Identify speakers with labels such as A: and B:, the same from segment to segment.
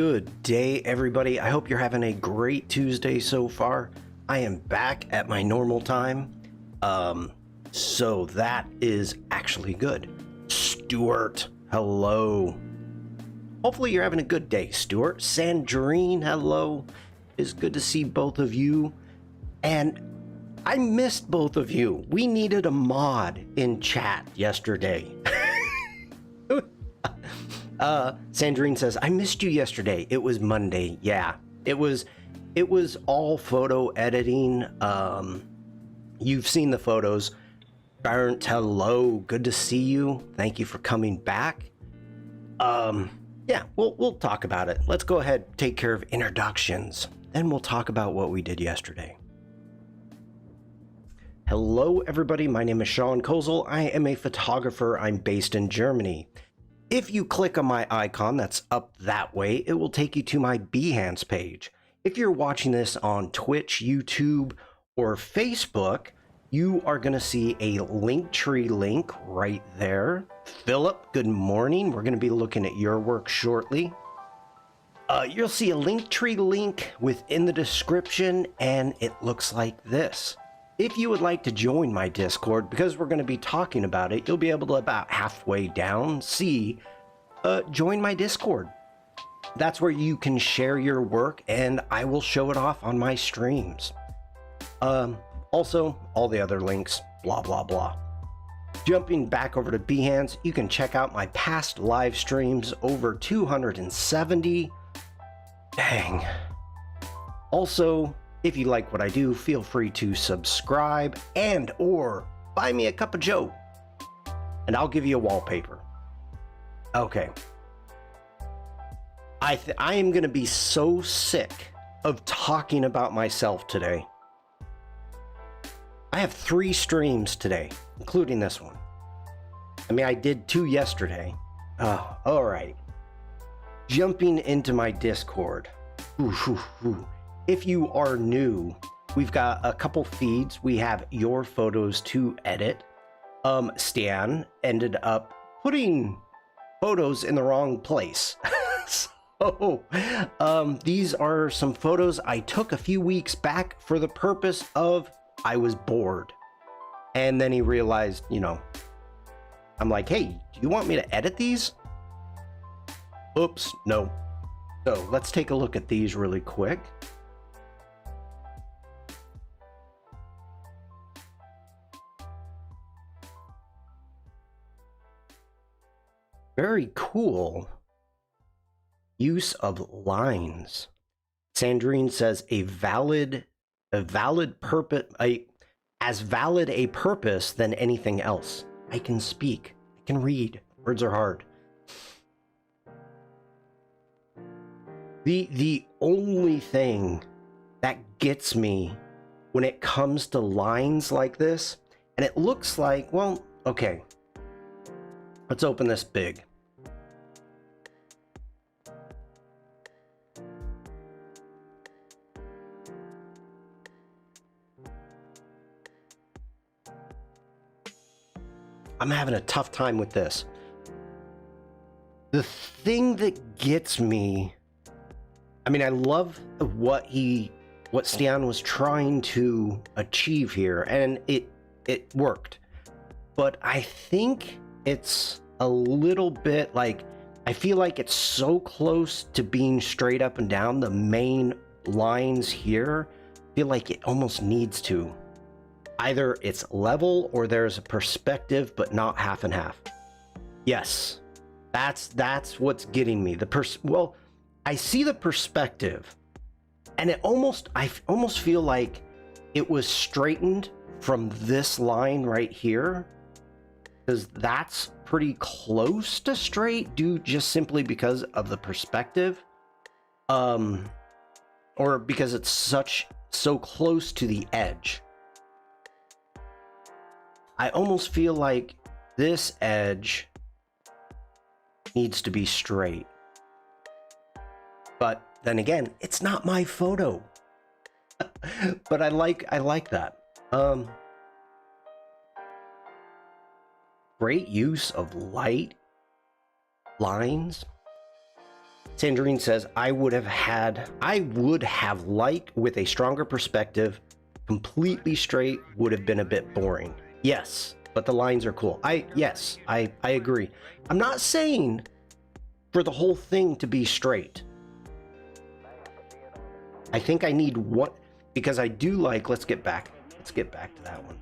A: Good day, everybody. I hope you're having a great Tuesday so far. I am back at my normal time. So that is actually good. Stuart, hello. Hopefully you're having a good day, Stuart. Sandrine, hello. It's good to see both of you. And I missed both of you. We needed a mod in chat yesterday. Sandrine says, I missed you yesterday. It was Monday. Yeah, it was all photo editing. You've seen the photos. Barrent, hello. Good to see you. Thank you for coming back. Yeah, we'll talk about it. Let's go ahead, take care of introductions. Then we'll talk about what we did yesterday. Hello, everybody. My name is Shawn Kosel. I am a photographer. I'm based in Germany. If you click on my icon that's up that way, it will take you to my Behance page. If you're watching this on Twitch, YouTube, or Facebook, you are going to see a Linktree link right there. Philip, good morning. We're going to be looking at your work shortly. You'll see a Linktree link within the description, and it looks like this. If you would like to join my Discord, because we're going to be talking about it, you'll be able to about halfway down see, join my Discord. That's where you can share your work and I will show it off on my streams. Also, all the other links, blah, blah, blah. Jumping back over to Behance, you can check out my past live streams, over 270. Dang. Also, if you like what I do, feel free to subscribe and or buy me a cup of joe, and I'll give you a wallpaper. Okay. I am going to be so sick of talking about myself today. I have 3 streams today, including this one. I mean, I did 2 yesterday. Oh, all right. Jumping into my Discord. If you are new, we've got a couple feeds. We have your photos to edit. Stan ended up putting photos in the wrong place. So, these are some photos I took a few weeks back for the purpose of I was bored. And then he realized, you know, I'm like, hey, do you want me to edit these? Oops, no. So let's take a look at these really quick. Very cool use of lines. Sandrine says as valid a purpose than anything else. I can speak. I can read. Words are hard. The only thing that gets me when it comes to lines like this, and it looks like, well, okay. Let's open this big. I'm having a tough time with this. The thing that gets me, I mean, I love what Stian was trying to achieve here, and it worked. But I think it's a little bit like, I feel like it's so close to being straight up and down. The main lines here feel like it almost needs to. Either it's level or there's a perspective, but not half and half. Yes, that's what's getting me. Well, I see the perspective, and I almost feel like it was straightened from this line right here, because that's pretty close to straight, due just simply because of the perspective, or because it's so close to the edge. I almost feel like this edge needs to be straight. But then again, it's not my photo. But I like that. Great use of light lines. Sandrine says, I would have liked with a stronger perspective. Completely straight would have been a bit boring. Yes, but the lines are cool. I agree. I'm not saying for the whole thing to be straight. I think I need one, because I do like, let's get back to that one.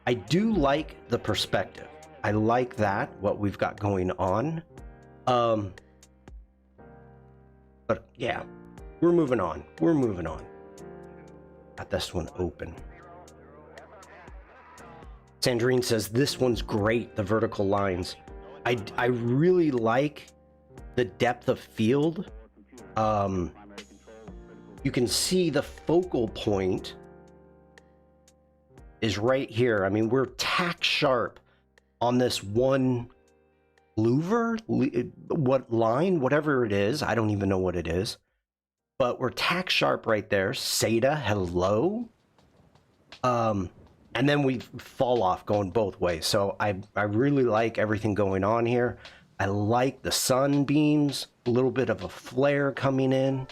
A: I do like the perspective. I like that, what we've got going on. But yeah, we're moving on. Got this one open. Sandrine says, this one's great, the vertical lines. I really like the depth of field. You can see the focal point is right here. I mean, we're tack sharp on this one louver, what line, whatever it is. I don't even know what it is, but we're tack sharp right there. Seda, hello. And then we fall off going both ways. So I really like everything going on here. I like the sunbeams, a little bit of a flare coming in.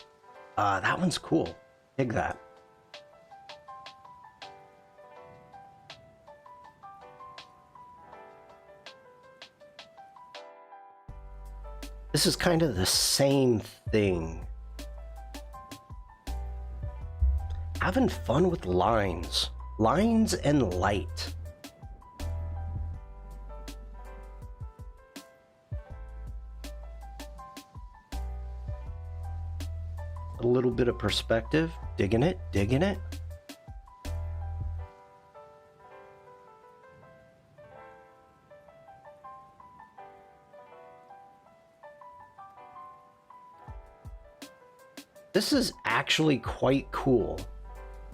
A: That one's cool. Dig that. This is kind of the same thing. Having fun with lines and light. A little bit of perspective, digging it. This is actually quite cool.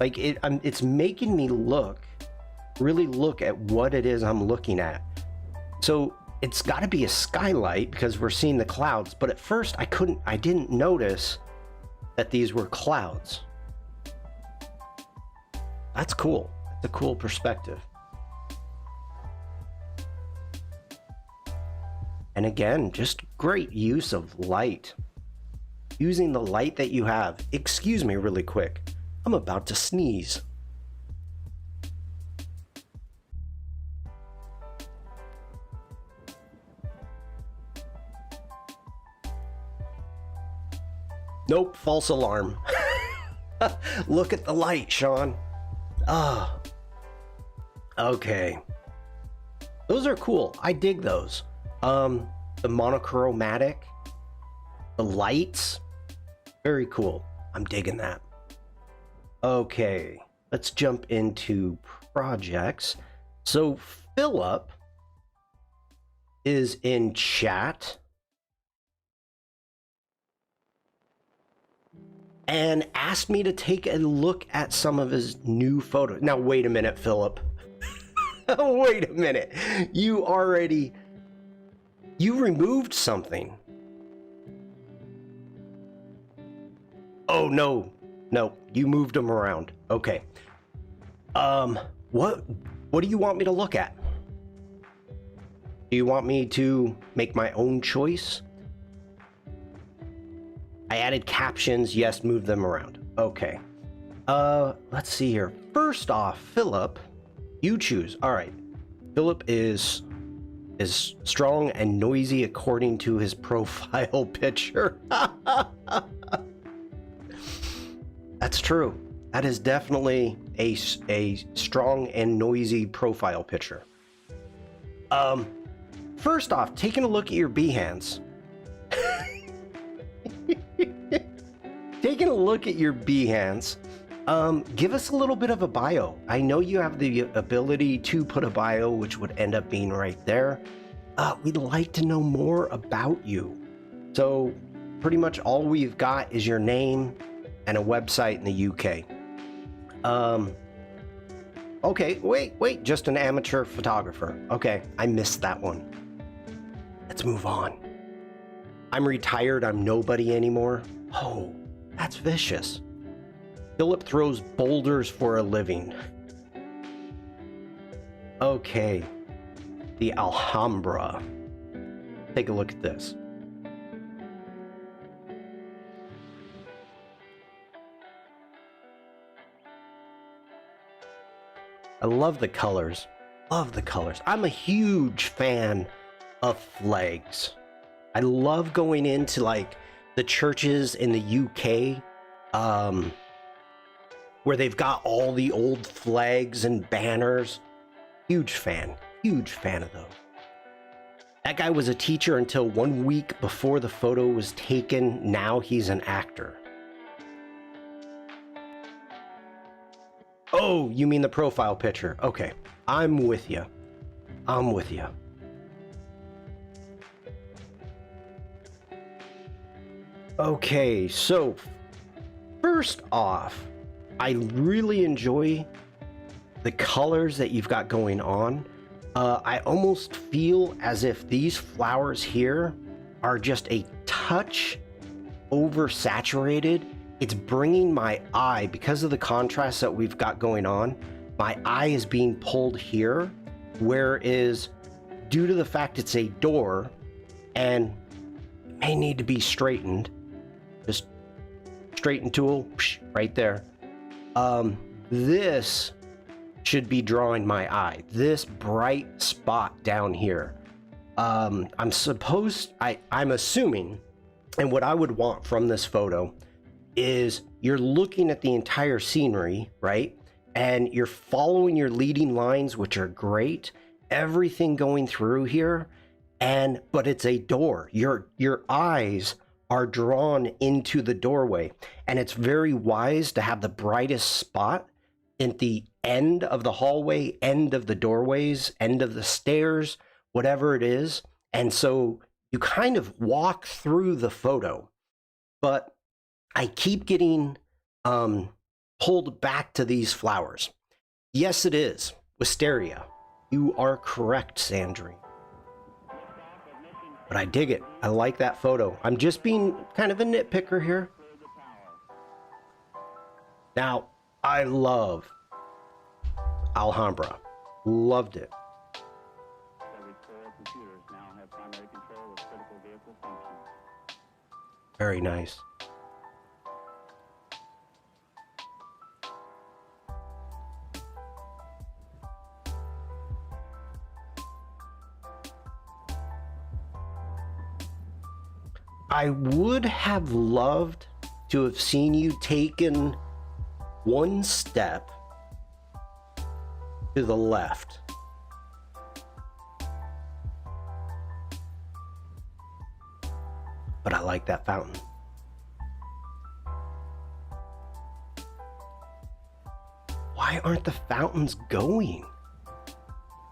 A: Like it's making me really look at what it is I'm looking at. So it's got to be a skylight because we're seeing the clouds. But at first I didn't notice that these were clouds. That's cool. That's a cool perspective. And again, just great use of light. Using the light that you have. Excuse me really quick. I'm about to sneeze. Nope, false alarm. Look at the light, Shawn. Ah. Okay. Those are cool. I dig those. The monochromatic, the lights, very cool. I'm digging that. Okay, let's jump into projects. So Philip is in chat and asked me to take a look at some of his new photos. Now, wait a minute, Philip. Wait a minute. You removed something. Oh, no, you moved them around. Okay. What do you want me to look at? Do you want me to make my own choice? I added captions. Yes, move them around. Okay. Let's see here. First off, Philip, you choose. All right. Philip is strong and noisy according to his profile picture. That's true. That is definitely a strong and noisy profile picture. First off, taking a look at your Behance. Taking a look at your Behance, give us a little bit of a bio. I know you have the ability to put a bio, which would end up being right there. We'd like to know more about you. So pretty much all we've got is your name and a website in the UK. Okay, wait, just an amateur photographer. Okay, I missed that one. Let's move on. I'm retired, I'm nobody anymore. Oh, that's vicious. Philip throws boulders for a living. Okay, the Alhambra. Take a look at this. I love the colors. Love the colors. I'm a huge fan of flags. I love going into like the churches in the UK, where they've got all the old flags and banners. Huge fan of those. That guy was a teacher until 1 week before the photo was taken. Now he's an actor. Oh, you mean the profile picture? Okay, I'm with you. I'm with you. Okay, so first off, I really enjoy the colors that you've got going on. I almost feel as if these flowers here are just a touch oversaturated. It's bringing my eye, because of the contrast that we've got going on, my eye is being pulled here, whereas due to the fact it's a door and may need to be straightened, just straighten tool right there. This should be drawing my eye, this bright spot down here. I'm assuming, and what I would want from this photo is you're looking at the entire scenery, right? And you're following your leading lines, which are great, everything going through here, but it's a door. Your eyes are drawn into the doorway, and it's very wise to have the brightest spot at the end of the hallway, end of the doorways, end of the stairs, whatever it is. And so you kind of walk through the photo, but I keep getting pulled back to these flowers. Yes, it is wisteria. You are correct, Sandrine. But I dig it. I like that photo. I'm just being kind of a nitpicker here. Now, I love Alhambra. Loved it. Very nice. I would have loved to have seen you taken one step to the left. But I like that fountain. Why aren't the fountains going?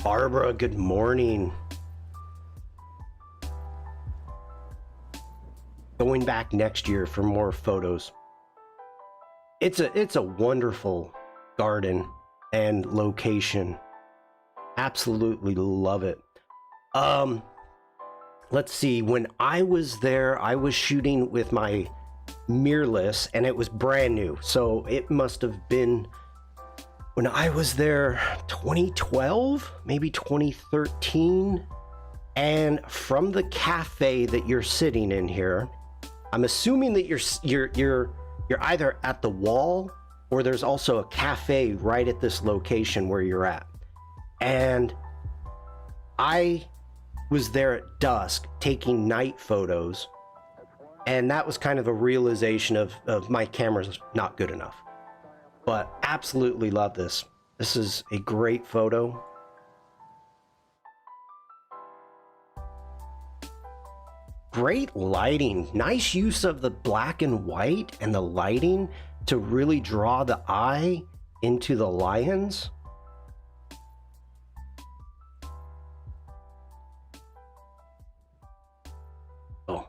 A: Barbara, good morning. Going back next year for more photos. It's a wonderful garden and location. Absolutely love it. Let's see, when I was there, I was shooting with my mirrorless and it was brand new. So it must have been when I was there 2012, maybe 2013. And from the cafe that you're sitting in here, I'm assuming that you're either at the wall or there's also a cafe right at this location where you're at. And I was there at dusk taking night photos, and that was kind of a realization of my camera's not good enough. But absolutely love this. This is a great photo. Great lighting, nice use of the black and white and the lighting to really draw the eye into the lions. Oh,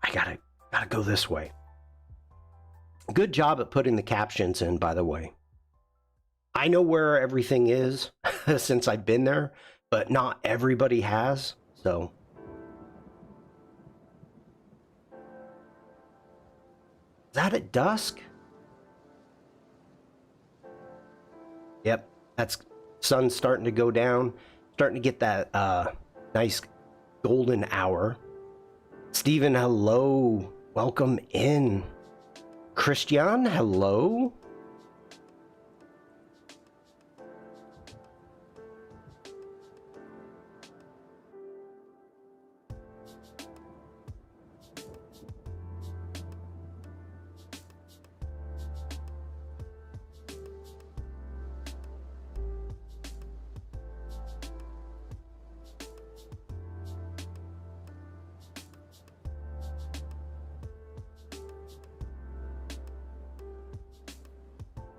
A: I gotta go this way. Good job at putting the captions in, by the way. I know where everything is since I've been there, but not everybody has, so. Is that at dusk? Yep, that's sun's starting to go down. Starting to get that nice golden hour. Stephen, hello. Welcome in. Christian, hello.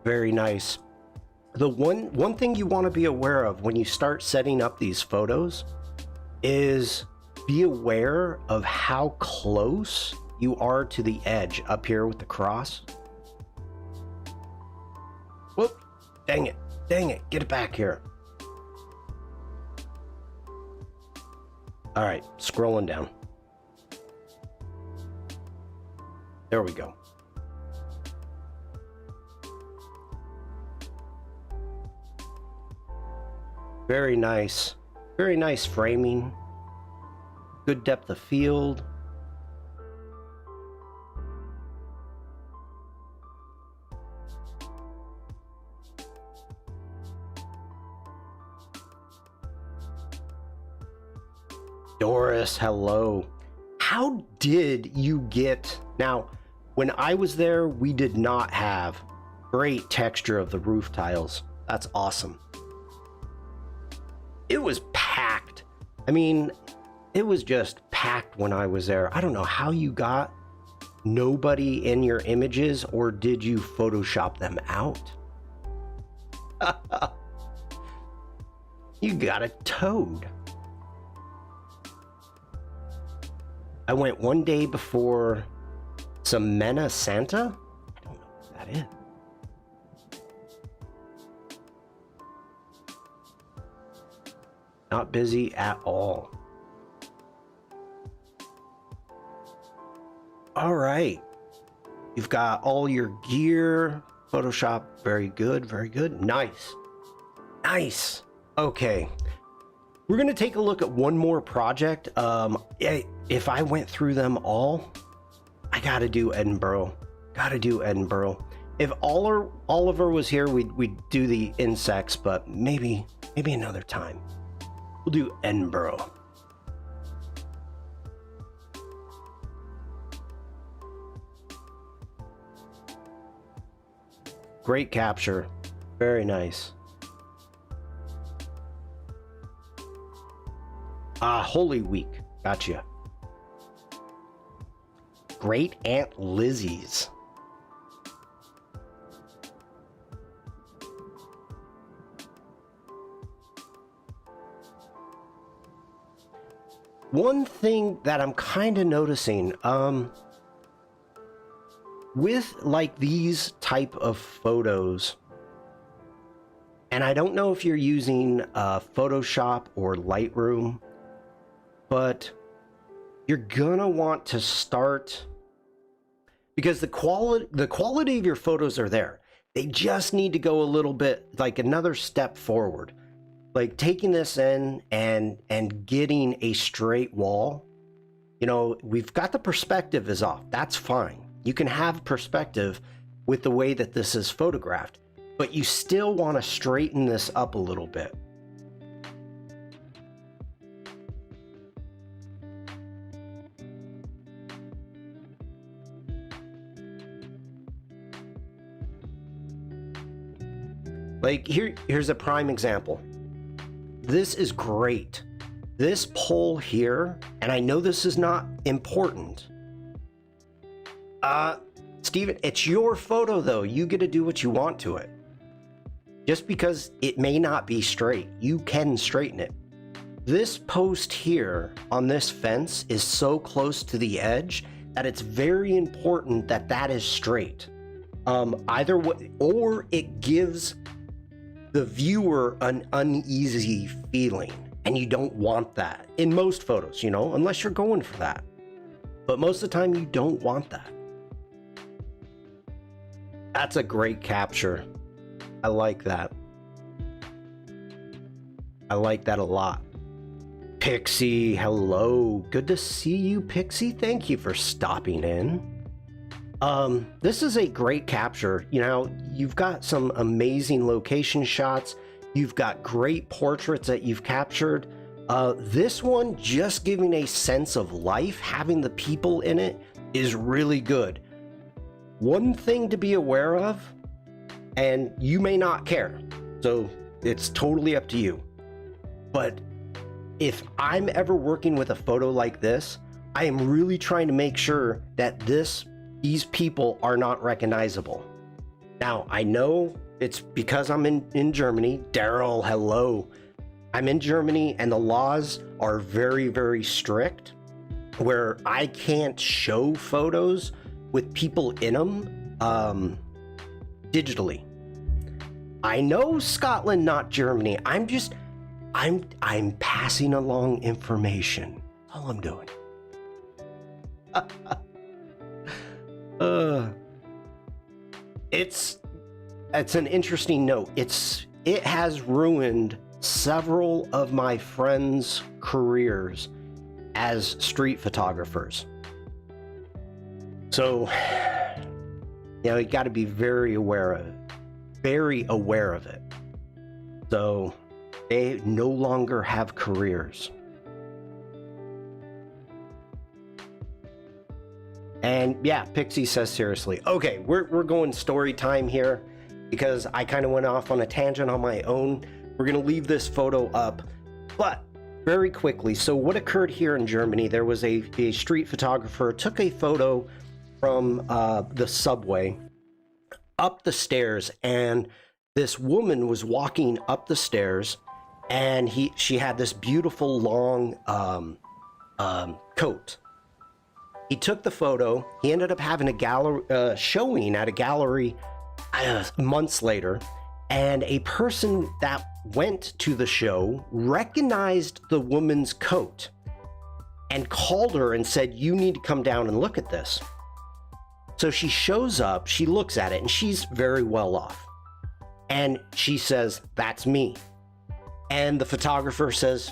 A: Very nice. The one thing you want to be aware of when you start setting up these photos is be aware of how close you are to the edge up here with the cross. Whoop, dang it, get it back here. All right, scrolling down. There we go. Very nice framing, good depth of field. Doris, hello. How did you get... Now, when I was there, we did not have great texture of the roof tiles. That's awesome. It was packed. I mean, it was just packed when I was there. I don't know how you got nobody in your images, or did you Photoshop them out? You got a toad. I went one day before Semana Santa. I don't know what that is. Not busy at all. All right. You've got all your gear. Photoshop, very good, very good. Nice. Nice. Okay. We're going to take a look at one more project. If I went through them all, I got to do Edinburgh. If Oliver was here, we'd do the insects, but maybe another time. We'll do Edinburgh. Great capture. Very nice. Holy Week. Gotcha. Great Aunt Lizzie's. One thing that I'm kind of noticing, with like these type of photos, and I don't know if you're using Photoshop or Lightroom, but you're gonna want to start, because the quality of your photos are there. They just need to go a little bit, like another step forward. Like taking this in and getting a straight wall. You know, we've got the perspective is off. That's fine. You can have perspective with the way that this is photographed, but you still want to straighten this up a little bit. Like here's a prime example. This is great. This pole here, and I know this is not important. Steven, it's your photo though. You get to do what you want to it. Just because it may not be straight, you can straighten it. This post here on this fence is so close to the edge that it's very important that that is straight. Either way, or it gives the viewer an uneasy feeling, and you don't want that in most photos, you know, unless you're going for that. But most of the time you don't want that. That's a great capture. I like that. I like that a lot. Pixie, hello. Good to see you, Pixie. Thank you for stopping in. This is a great capture. You know, you've got some amazing location shots. You've got great portraits that you've captured. This one, just giving a sense of life, having the people in it, is really good. One thing to be aware of, and you may not care, so it's totally up to you, but if I'm ever working with a photo like this, I am really trying to make sure that these people are not recognizable. Now, I know it's because I'm in Germany. Daryl, hello. I'm in Germany, and the laws are very, very strict, where I can't show photos with people in them digitally. I know Scotland, not Germany. I'm passing along information. That's all I'm doing. It's an interesting note. It has ruined several of my friends' careers as street photographers. So, you got to be very aware of it. So, they no longer have careers. And yeah, Pixie says seriously. Okay, we're going story time here because I kind of went off on a tangent on my own. We're going to leave this photo up, but very quickly. So what occurred here in Germany, there was a street photographer took a photo from the subway up the stairs, and this woman was walking up the stairs, and she had this beautiful long coat. He took the photo. He ended up having a gallery showing at a gallery months later, and a person that went to the show recognized the woman's coat and called her and said, "You need to come down and look at this." So she shows up, she looks at it, and she's very well off. And she says, "That's me." And the photographer says,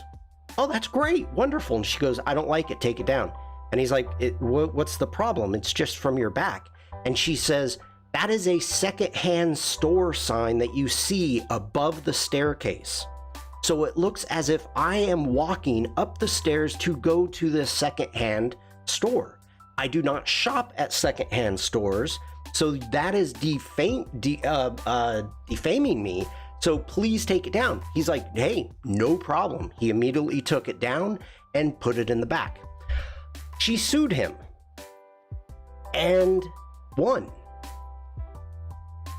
A: "Oh, that's great, wonderful." And she goes, "I don't like it, take it down." And he's like, "What's the problem? It's just from your back." And she says, "That is a secondhand store sign that you see above the staircase. So it looks as if I am walking up the stairs to go to this secondhand store. I do not shop at secondhand stores, so that is defaming me. So please take it down." He's like, "Hey, no problem." He immediately took it down and put it in the back. She sued him and won.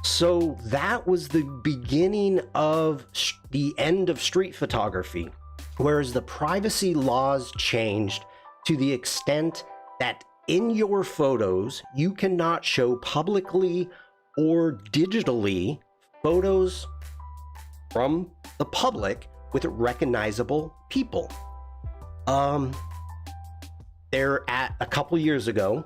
A: So that was the beginning of the end of street photography, whereas the privacy laws changed to the extent that in your photos, you cannot show publicly or digitally photos from the public with recognizable people. A couple years ago,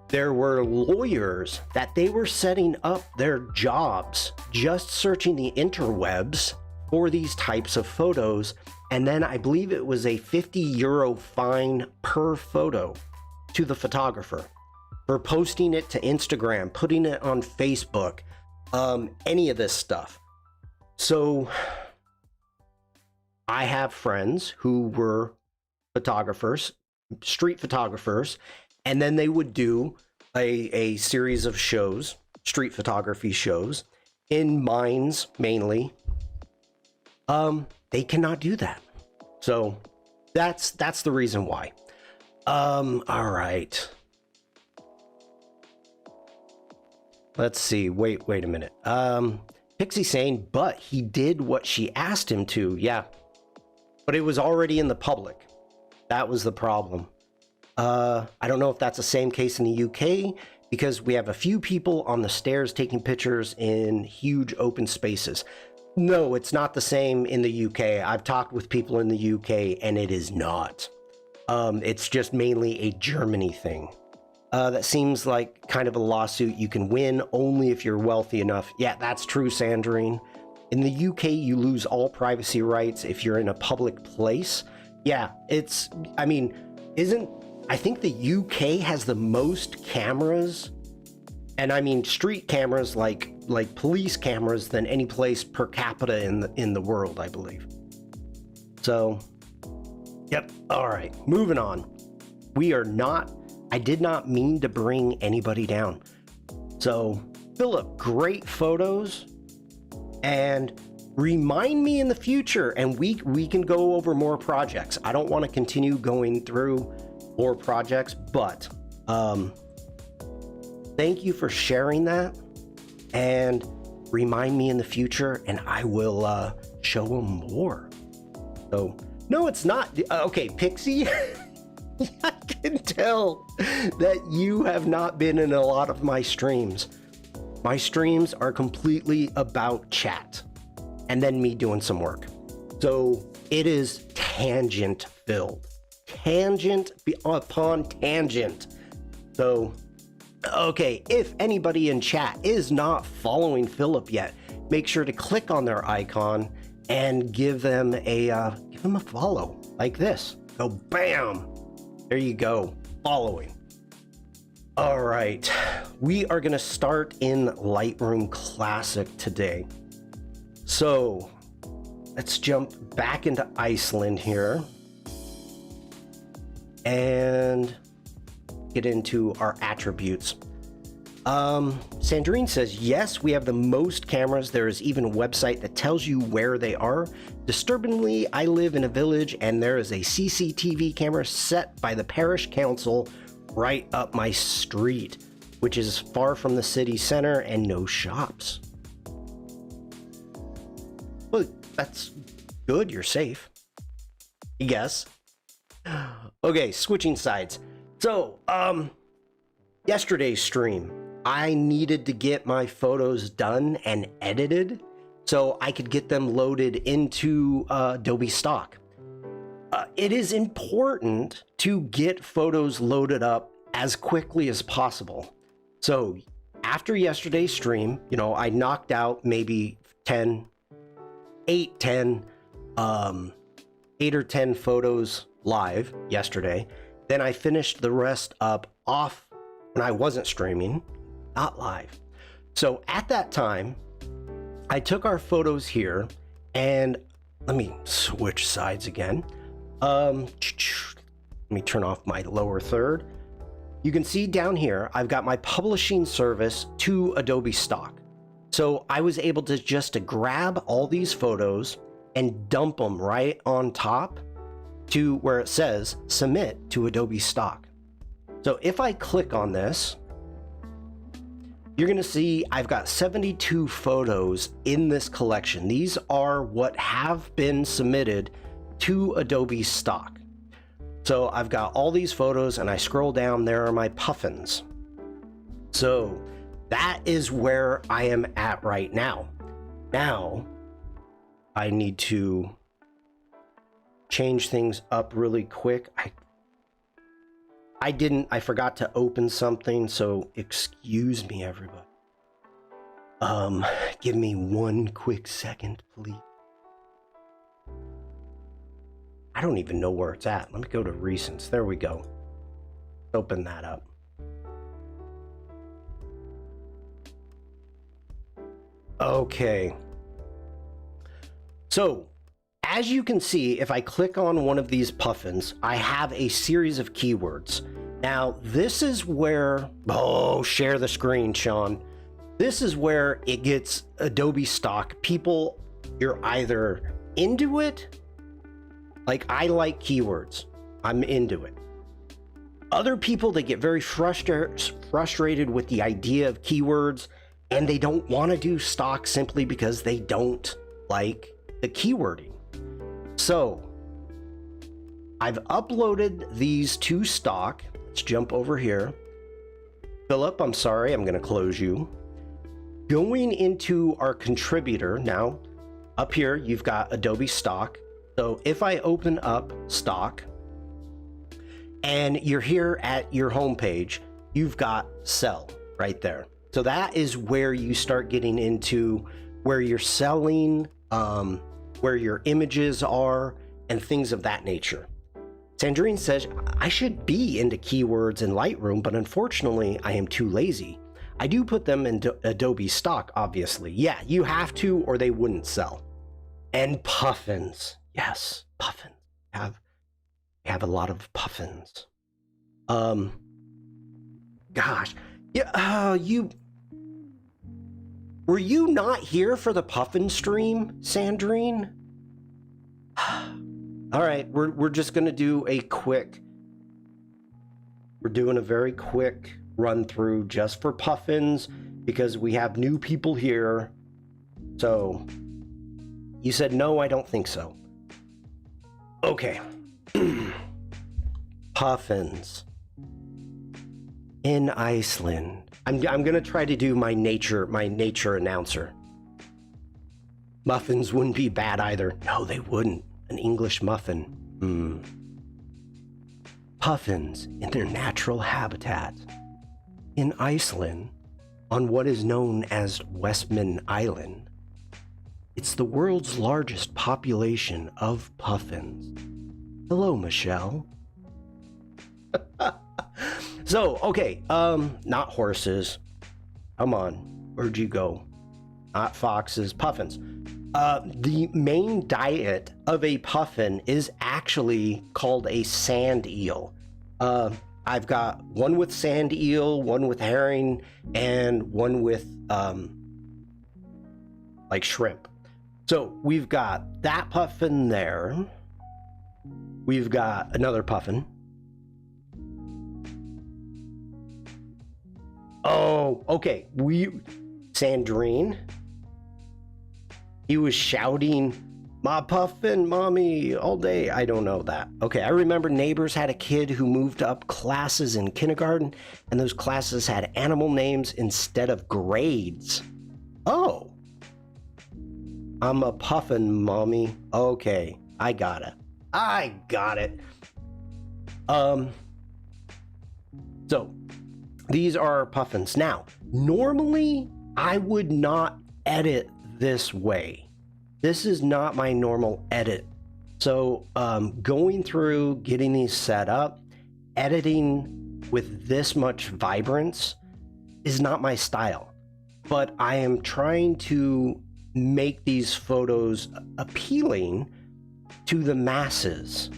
A: there were lawyers that they were setting up their jobs just searching the interwebs for these types of photos, and then I believe it was a €50 fine per photo to the photographer for posting it to Instagram, putting it on Facebook, any of this stuff. So I have friends who were photographers, street photographers, and then they would do a series of shows, street photography shows, in mines mainly. They cannot do that. So that's the reason why. All right. Let's see. Wait a minute. Pixie saying, but he did what she asked him to. Yeah. But it was already in the public. That was the problem. I don't know if that's the same case in the UK, because we have a few people on the stairs taking pictures in huge open spaces. No, it's not the same in the UK. I've talked with people in the UK, and it is not. It's just mainly a Germany thing. That seems like kind of a lawsuit you can win only if you're wealthy enough. Yeah, that's true, Sandrine. In the UK, you lose all privacy rights if you're in a public place. Yeah, I think the UK has the most cameras, and I mean street cameras like police cameras, than any place per capita in the world, I believe. So, yep. All right, moving on. I did not mean to bring anybody down. So, Philip, great photos, and remind me in the future, and we can go over more projects. I don't want to continue going through more projects, but thank you for sharing that. and remind me in the future and I will show them more. So, no, it's not. Okay, Pixie, I can tell that you have not been in a lot of my streams. My streams are completely about chat and then me doing some work. So it is tangent filled, tangent upon tangent. So, okay, if anybody in chat is not following Philip yet, make sure to click on their icon and give them a follow like this. Go bam. There you go. Following. All right. We are going to start in Lightroom Classic today. So let's jump back into Iceland here and get into our attributes. Sandrine says, yes, we have the most cameras. There is even a website that tells you where they are. Disturbingly, I live in a village and there is a CCTV camera set by the parish council right up my street, which is far from the city center and no shops. Well, that's good. You're safe, I guess. Okay, switching sides. So, yesterday's stream, I needed to get my photos done and edited so I could get them loaded into Adobe Stock. It is important to get photos loaded up as quickly as possible. So after yesterday's stream, you know, I knocked out maybe 8 or 10 photos live yesterday. Then I finished the rest up off when I wasn't streaming, not live. So at that time, I took our photos here and let me switch sides again. Let me turn off my lower third. You can see down here, I've got my publishing service to Adobe Stock. So I was able to just grab all these photos and dump them right on top to where it says submit to Adobe Stock. So if I click on this, you're going to see I've got 72 photos in this collection. These are what have been submitted to Adobe Stock. So I've got all these photos and I scroll down, there are my puffins. So that is where I am at right now. Now I need to change things up really quick. I forgot to open something, so excuse me, everybody. Give me one quick second, please. I don't even know where it's at. Let me go to recents. There we go. Open that up. Okay. So, as you can see, if I click on one of these puffins, I have a series of keywords. Now, this is where, share the screen, Shawn. This is where it gets Adobe Stock. People, you're either into it, like I like keywords, I'm into it. Other people, they get very frustrated with the idea of keywords and they don't want to do stock simply because they don't like the keywording. So I've uploaded these to stock. Let's jump over here. Philip, I'm sorry, I'm going to close you. Going into our contributor now, up here, you've got Adobe Stock. So if I open up Stock and you're here at your home page, you've got Sell right there. So that is where you start getting into where you're selling, where your images are, and things of that nature. Sandrine says, I should be into keywords in Lightroom, but unfortunately, I am too lazy. I do put them into Adobe Stock, obviously. Yeah, you have to, or they wouldn't sell. And puffins. Yes, puffins. Have a lot of puffins. Gosh. Yeah, were you not here for the puffin stream, Sandrine? All right, we're just gonna do a quick. We're doing a very quick run through just for puffins. because we have new people here. So you said no, I don't think so. Okay. Puffins in Iceland. I'm gonna try to do my nature announcer. Muffins wouldn't be bad either. No, they wouldn't. An English muffin. Puffins in their natural habitat in Iceland on what is known as Westman Island. It's the world's largest population of puffins. Hello, Michelle. So, okay, not horses. Come on, where'd you go? Not foxes, puffins. The main diet of a puffin is actually called a sand eel. I've got one with sand eel, one with herring, and one with like shrimp. So we've got that puffin there. We've got another puffin. Oh, okay. Sandrine. He was shouting, "My puffin, mommy," all day. I don't know that. Okay, I remember neighbors had a kid who moved up classes in kindergarten, and those classes had animal names instead of grades. Oh. I'm a puffin, mommy. Okay, I got it. So these are puffins. Now, normally I would not edit this way. This is not my normal edit. So going through, getting these set up, editing with this much vibrance is not my style. But I am trying to make these photos appealing to the masses.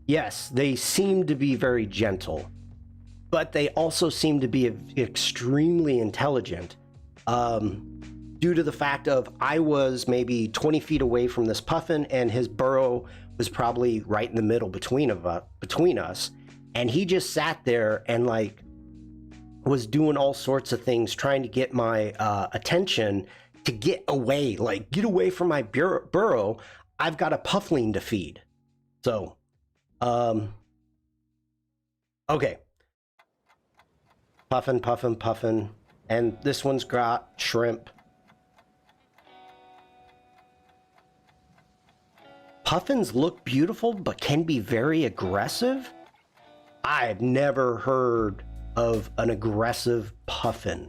A: Yes, they seem to be very gentle, but they also seem to be extremely intelligent, due to the fact of I was maybe 20 feet away from this puffin, and his burrow was probably right in the middle between us, and he just sat there and like was doing all sorts of things trying to get my attention to get away from my burrow. I've got a puffling to feed. So okay, puffin, and this one's got shrimp. Puffins look beautiful but can be very aggressive. I've never heard of an aggressive puffin.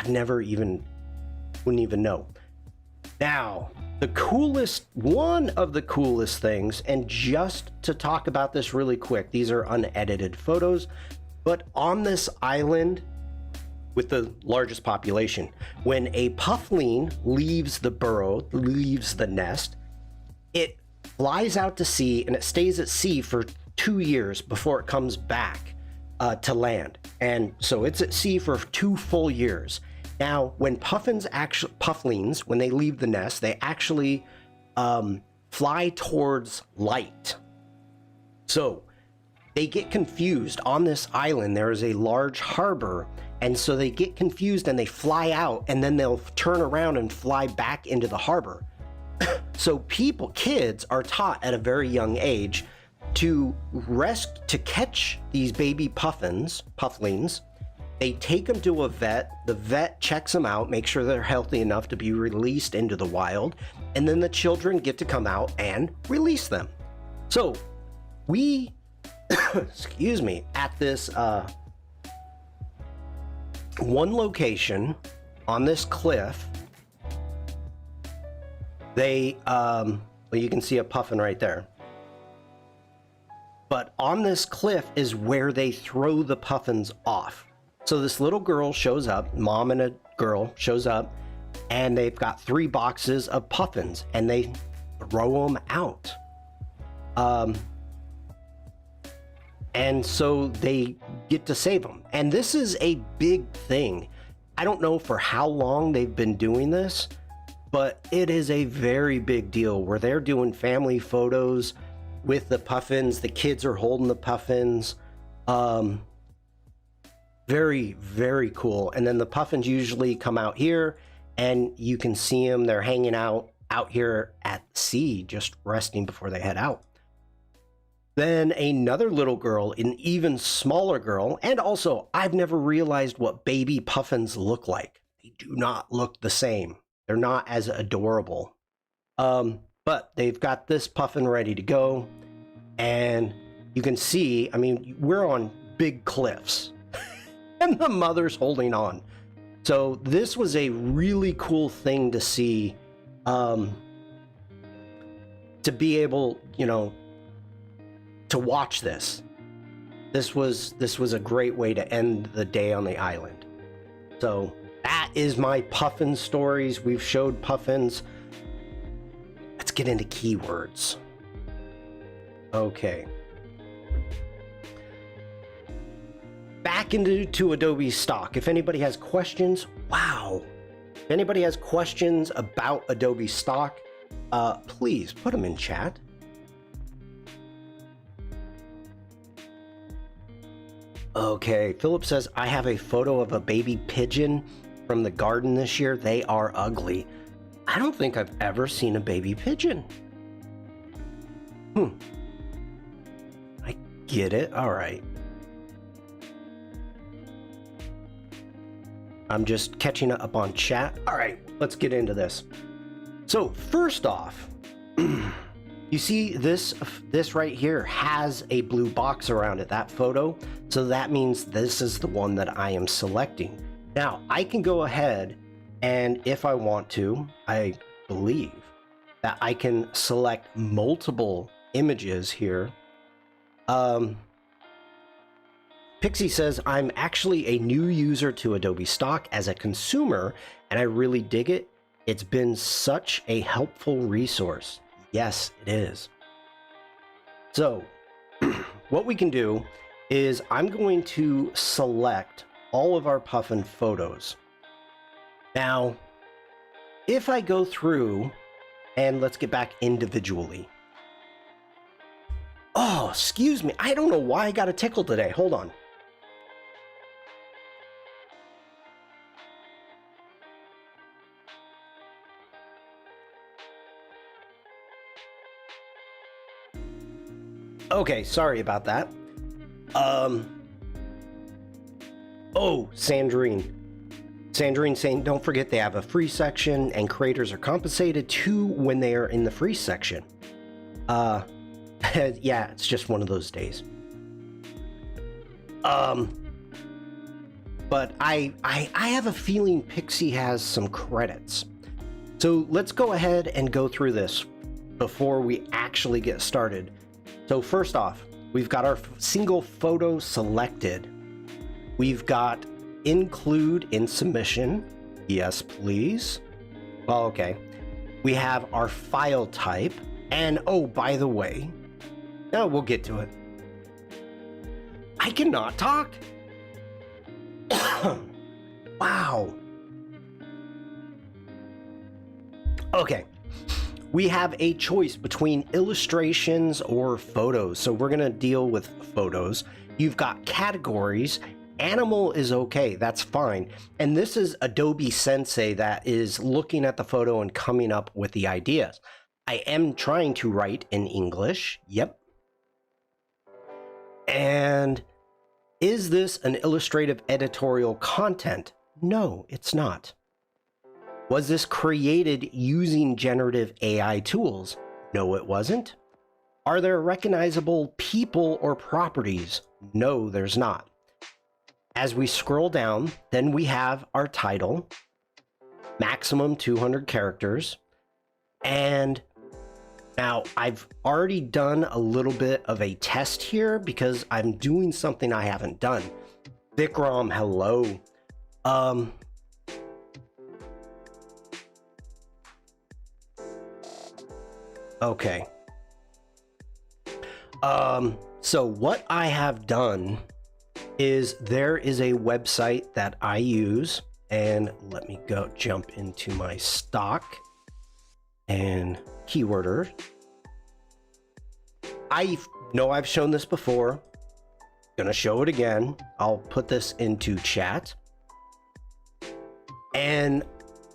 A: Wouldn't even know. Now, one of the coolest things, and just to talk about this really quick, these are unedited photos, but on this island with the largest population, when a puffling leaves the burrow, leaves the nest, it flies out to sea and it stays at sea for 2 years before it comes back to land. And so it's at sea for 2 full years. Now, when pufflings, when they leave the nest, they actually fly towards light. So they get confused. On this island, there is a large harbor, and so they get confused and they fly out, and then they'll turn around and fly back into the harbor. So kids are taught at a very young age to catch these baby pufflings. They take them to a vet. The vet checks them out, makes sure they're healthy enough to be released into the wild, and then the children get to come out and release them. So we, excuse me, at this one location on this cliff, they, well, you can see a puffin right there. But on this cliff is where they throw the puffins off. So this little girl shows up, mom and a girl shows up, and they've got 3 boxes of puffins, and they throw them out. And so they get to save them. And this is a big thing. I don't know for how long they've been doing this, but it is a very big deal where they're doing family photos with the puffins. The kids are holding the puffins. Very, very cool. And then the puffins usually come out here, and you can see them. They're hanging out here at sea, just resting before they head out. Then another little girl, an even smaller girl, and also I've never realized what baby puffins look like. They do not look the same. They're not as adorable. But they've got this puffin ready to go, and you can see, I mean, we're on big cliffs, and the mother's holding on. So this was a really cool thing to see, to be able, you know, to watch this. This was a great way to end the day on the island. So that is my puffin stories. We've showed puffins. Let's get into keywords. Okay. Back into Adobe Stock. If anybody has questions, wow. If anybody has questions about Adobe Stock, please put them in chat. Okay, Philip says, I have a photo of a baby pigeon from the garden this year. They are ugly. I don't think I've ever seen a baby pigeon. I get it. All right. I'm just catching up on chat. All right, let's get into this. So first off, you see this right here has a blue box around it, that photo. So that means this is the one that I am selecting. Now I can go ahead and if I want to, I believe that I can select multiple images here. Pixie says, I'm actually a new user to Adobe Stock as a consumer, and I really dig it. It's been such a helpful resource. Yes, it is. So what we can do is I'm going to select all of our puffin photos. Now, if I go through and let's get back individually. Oh, excuse me. I don't know why I got a tickle today. Hold on. Okay, sorry about that. Oh, Sandrine saying, don't forget they have a free section and creators are compensated too when they are in the free section. Yeah, it's just one of those days. But I have a feeling Pixie has some credits. So let's go ahead and go through this before we actually get started. So first off, we've got our single photo selected. We've got include in submission. Yes, please. Well, okay. We have our file type. And oh, by the way, no, we'll get to it. I cannot talk. Wow. Okay. We have a choice between illustrations or photos. So we're going to deal with photos. You've got categories. Animal is okay. That's fine. And this is Adobe Sensei that is looking at the photo and coming up with the ideas. I am trying to write in English. Yep. And is this an illustrative editorial content? No, it's not. Was this created using generative AI tools? No, it wasn't. Are there recognizable people or properties? No, there's not. As we scroll down, then we have our title, maximum 200 characters. And now I've already done a little bit of a test here because I'm doing something I haven't done. Vikram, hello. Okay. So what I have done is there is a website that I use, and let me go jump into my stock and keyworder. I know I've shown this before. gonna show it again. I'll put this into chat. And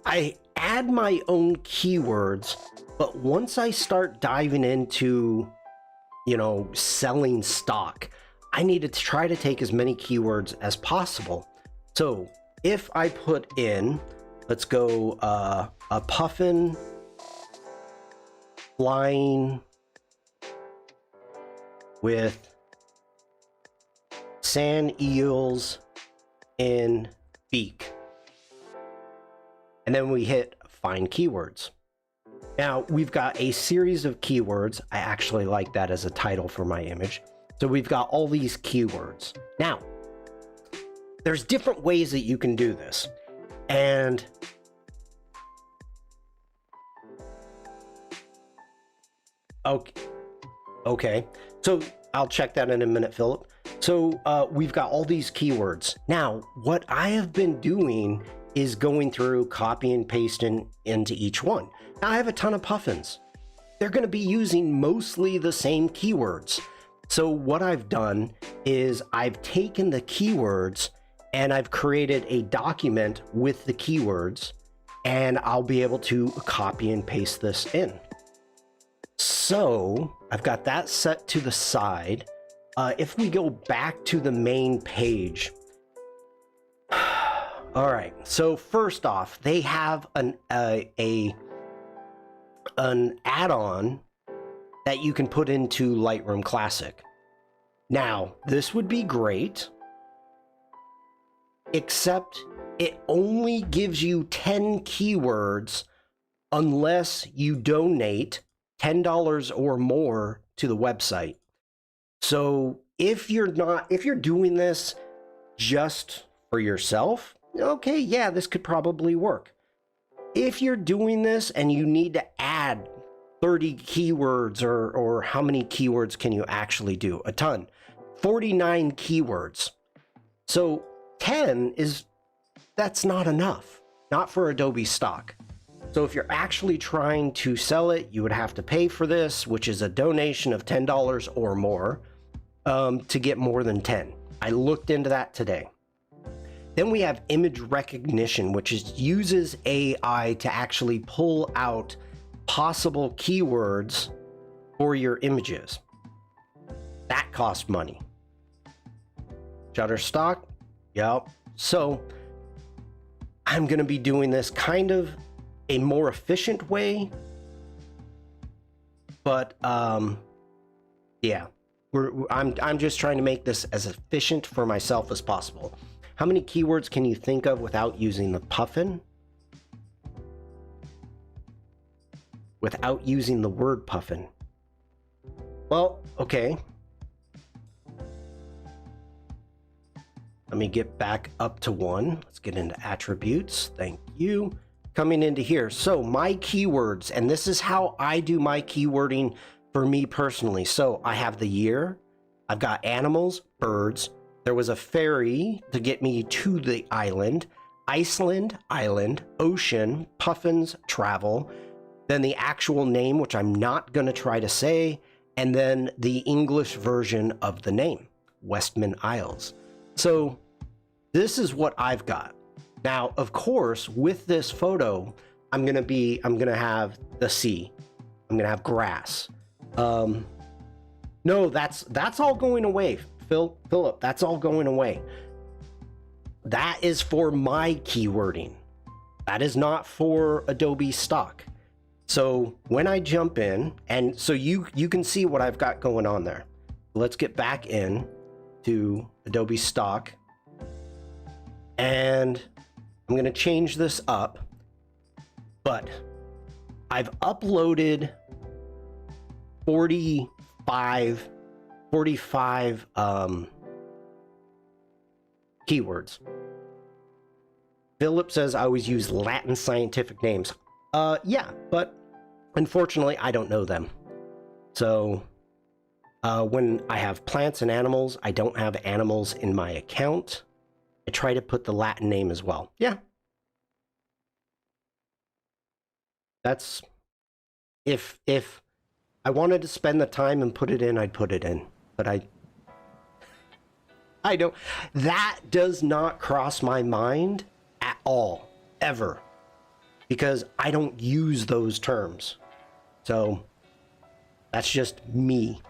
A: I add my own keywords, but once I start diving into, you know, selling stock, I need to try to take as many keywords as possible. So if I put in, let's go a puffin flying with sand eels in beak. And then we hit find keywords. Now we've got a series of keywords. I actually like that as a title for my image. So we've got all these keywords. Now, there's different ways that you can do this. And okay. So I'll check that in a minute, Philip. So we've got all these keywords. Now, what I have been doing is going through, copy and pasting into each one. Now I have a ton of puffins. They're going to be using mostly the same keywords. So what I've done is I've taken the keywords and I've created a document with the keywords, and I'll be able to copy and paste this in. So I've got that set to the side. If we go back to the main page, all right, so first off, they have an add-on that you can put into Lightroom Classic. Now, this would be great, except it only gives you 10 keywords unless you donate $10 or more to the website. So if you're doing this just for yourself, okay, yeah, this could probably work. If you're doing this and you need to add 30 keywords, or how many keywords can you actually do? A ton. 49 keywords. So 10 that's not enough. Not for Adobe Stock. So if you're actually trying to sell it, you would have to pay for this, which is a donation of $10 or more to get more than 10. I looked into that today. Then we have image recognition, which uses AI to actually pull out possible keywords for your images. That costs money. Shutterstock, yep. So I'm going to be doing this kind of a more efficient way, but yeah, I'm just trying to make this as efficient for myself as possible. How many keywords can you think of without using the puffin? Without using the word puffin? Well, okay. Let me get back up to one. Let's get into attributes. Thank you. Coming into here. So my keywords, and this is how I do my keywording for me personally. So I have the year. I've got animals, birds. There was a ferry to get me to the island. Iceland, island, ocean, puffins, travel. Then the actual name, which I'm not going to try to say. And then the English version of the name, Westman Isles. So this is what I've got. Now, of course, with this photo, I'm going to have the sea. I'm going to have grass. No, that's all going away. Philip, that's all going away. That is for my keywording. That is not for Adobe Stock. So when I jump in, and so you can see what I've got going on there. Let's get back in to Adobe Stock. And I'm going to change this up. But I've uploaded 45 keywords. Philip says I always use Latin scientific names. Yeah, but unfortunately I don't know them. So when I have plants and animals, I don't have animals in my account. I try to put the Latin name as well. Yeah. That's if I wanted to spend the time and put it in, I'd put it in. But I don't, that does not cross my mind at all, ever, because I don't use those terms. So that's just me.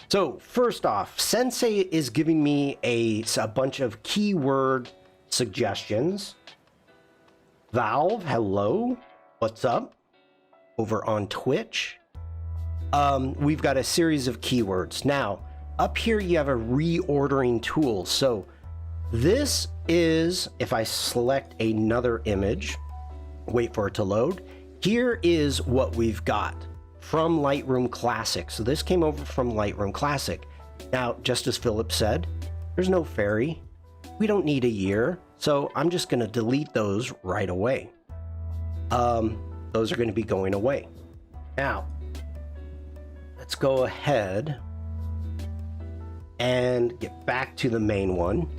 A: So first off, Sensei is giving me a bunch of keyword suggestions. Valve, hello, what's up? Over on Twitch. We've got a series of keywords. Now, up here you have a reordering tool. So this is, if I select another image, wait for it to load, here is what we've got from Lightroom Classic. So this came over from Lightroom Classic. Now, just as Philip said, there's no fairy. We don't need a year. So I'm just going to delete those right away. Those are going to be going away. Now, let's go ahead and get back to the main one.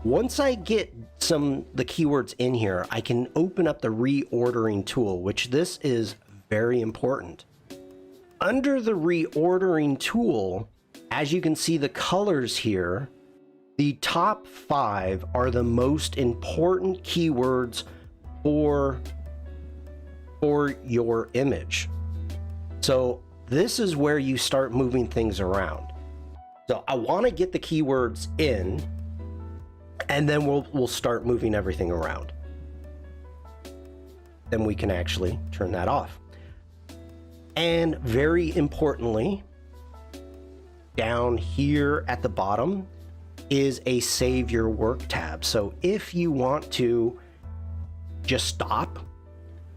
A: Once I get the keywords in here, I can open up the reordering tool, which this is very important. Under the reordering tool, as you can see the colors here, the top 5 are the most important keywords for your image. So this is where you start moving things around. So I want to get the keywords in, and then we'll start moving everything around. Then we can actually turn that off. And very importantly, down here at the bottom is a Save Your Work tab. So if you want to just stop,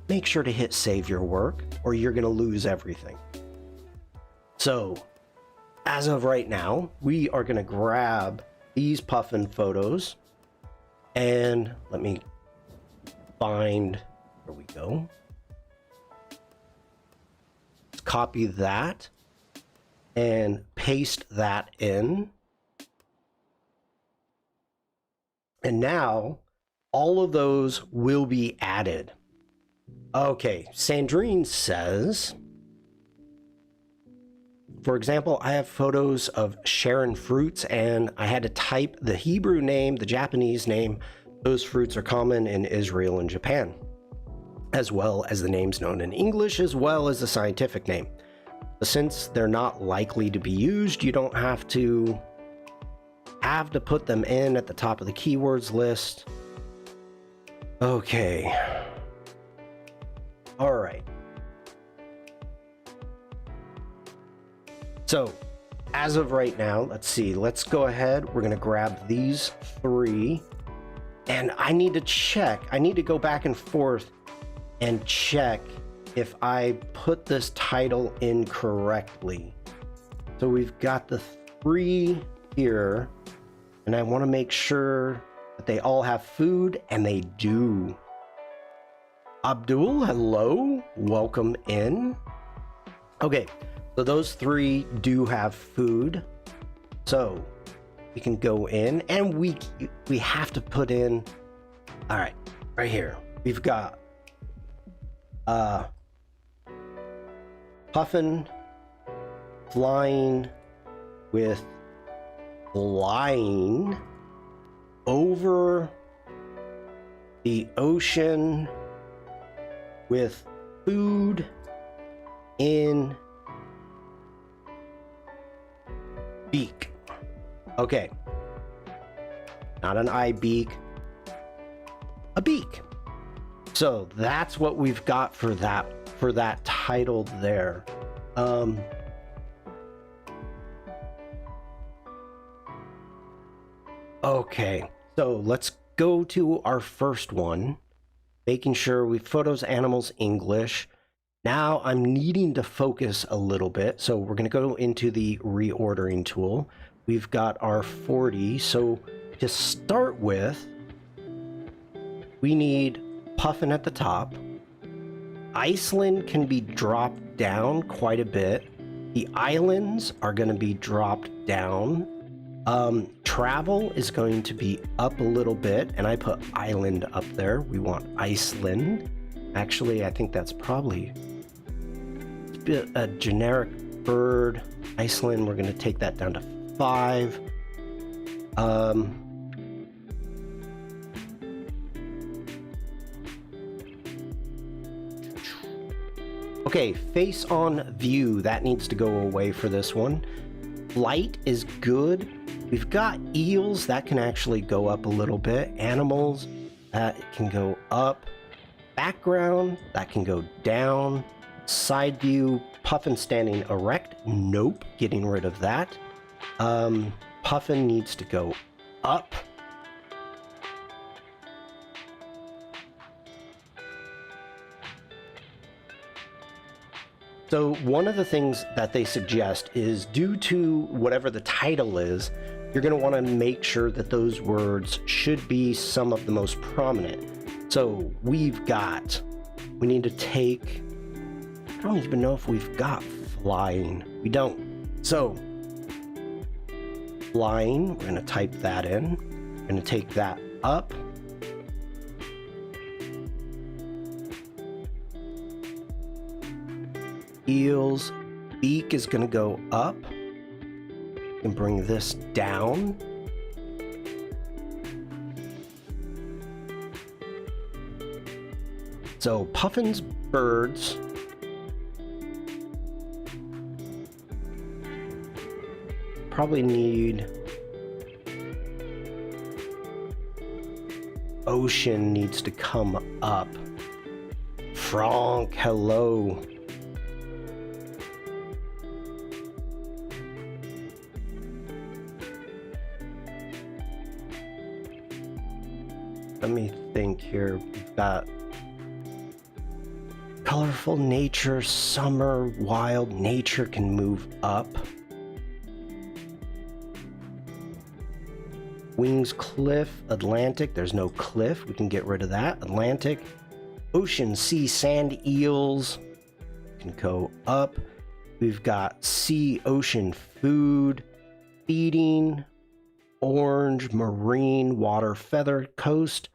A: make sure to hit Save Your Work, or you're going to lose everything. So as of right now, we are going to grab these puffin photos, and let me find, there we go. Let's copy that and paste that in. And now all of those will be added. Okay, Sandrine says, for example, I have photos of Sharon fruits, and I had to type the Hebrew name, the Japanese name. Those fruits are common in Israel and Japan, as well as the names known in English, as well as the scientific name. But since they're not likely to be used, you don't have to put them in at the top of the keywords list. Okay. All right. So as of right now, let's see, let's go ahead. We're going to grab these 3, and I need to check. I need to go back and forth and check if I put this title in correctly. So we've got the 3 here, and I want to make sure that they all have food, and they do. Abdul, hello, welcome in. Okay, so those 3 do have food. So we can go in, and we have to put in, all right, right here. We've got puffin flying with flying over the ocean with food in beak. Okay, not an eye beak, a beak. So that's what we've got for that title there. Okay, so let's go to our first one, making sure we photos, animals, English. Now I'm needing to focus a little bit, so we're going to go into the reordering tool. We've got our 40. So to start with, we need puffin at the top. Iceland can be dropped down quite a bit. The islands are going to be dropped down. Travel is going to be up a little bit, and I put island up there. We want Iceland. Actually, I think that's probably a generic bird. Iceland, we're going to take that down to 5. Okay, face on view, that needs to go away for this one. Light is good. We've got eels, that can actually go up a little bit. Animals, that can go up. Background, that can go down. Side view, Puffin standing erect, nope, getting rid of that. Puffin needs to go up. So one of the things that they suggest is, due to whatever the title is, you're going to want to make sure that those words should be some of the most prominent. So we need to take, I don't even know if we've got flying. We don't. So flying, we're going to type that in. We're going to take that up. Eels, beak is going to go up. And bring this down. So Puffin's birds. Probably need ocean needs to come up. Frank, hello. Let me think here. We've got colorful nature, summer, wild nature can move up. Wings, cliff, Atlantic. There's no cliff. We can get rid of that. Atlantic. Ocean, sea, sand, eels can go up. We've got sea, ocean, food, feeding, orange, marine, water, feather, coast.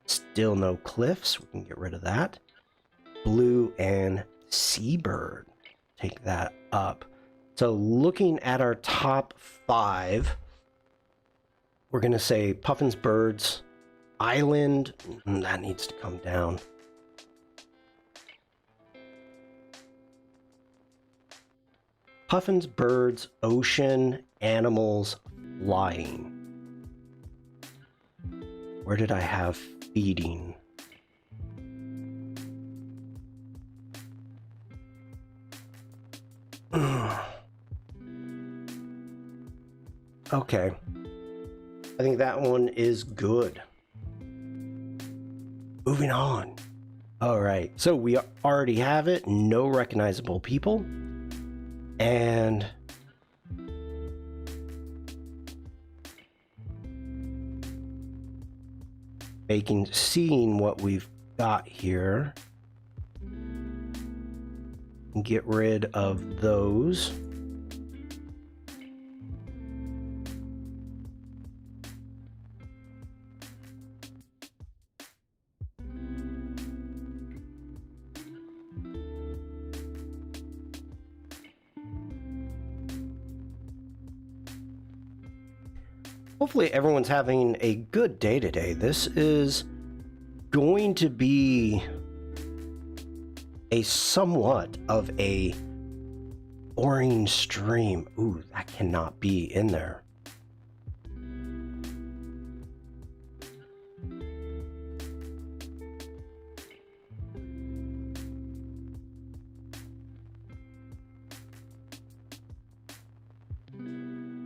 A: Still no cliffs. We can get rid of that. Blue and seabird. Take that up. So looking at our top 5, we're going to say Puffin's birds, island, that needs to come down. Puffin's birds, ocean, animals, flying. Where did I have feeding? Okay. I think that one is good. Moving on. All right. So we already have it. No recognizable people. And seeing what we've got here. Get rid of those. Hopefully everyone's having a good day today. This is going to be a somewhat of a boring stream. Ooh, that cannot be in there.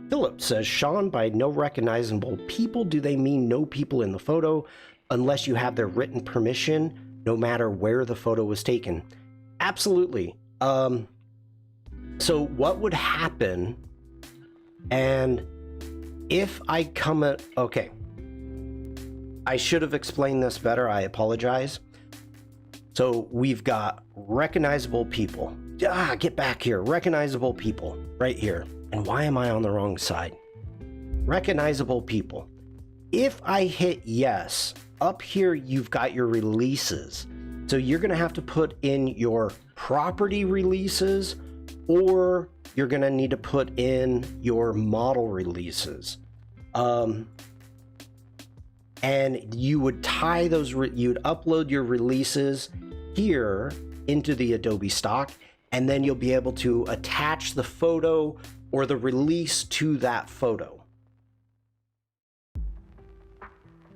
A: Philip says, Shawn, by no recognizable people, do they mean no people in the photo unless you have their written permission, no matter where the photo was taken? Absolutely. So what would happen, and if I come at, okay, I should have explained this better. I apologize. So we've got recognizable people. Get back here. Recognizable people right here. And why am I on the wrong side? Recognizable people. If I hit yes, up here you've got your releases. So you're going to have to put in your property releases, or you're going to need to put in your model releases. And you would tie those, you'd upload your releases here into the Adobe Stock, and then you'll be able to attach the photo or the release to that photo.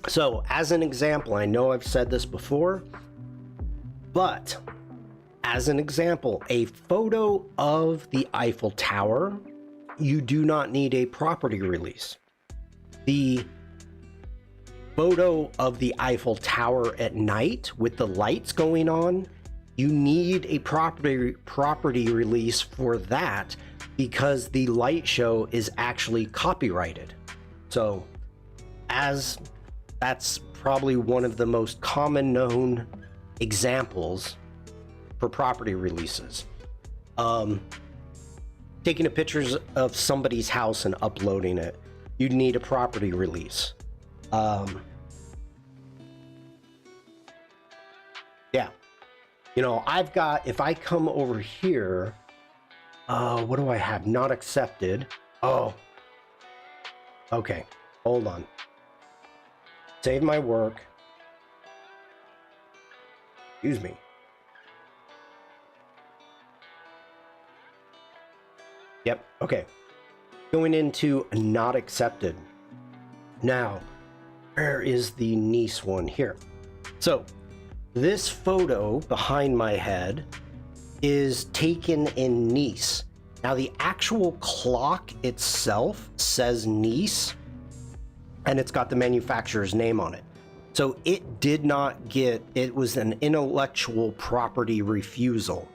A: So as an example, I know I've said this before, but as an example, a photo of the Eiffel Tower, you do not need a property release. The photo of the Eiffel Tower at night with the lights going on, you need a property release for that because the light show is actually copyrighted. So as that's probably one of the most common known examples for property releases. Taking a pictures of somebody's house and uploading it, you'd need a property release. Yeah, you know, I've got, if I come over here, what do I have? Not accepted. Oh, okay, hold on. Save my work. Excuse me. Yep, okay. Going into not accepted. Now, where is the Nice one? Here. So, this photo behind my head is taken in Nice. Now, the actual clock itself says Nice, and it's got the manufacturer's name on it. So it did not get, it was an intellectual property refusal.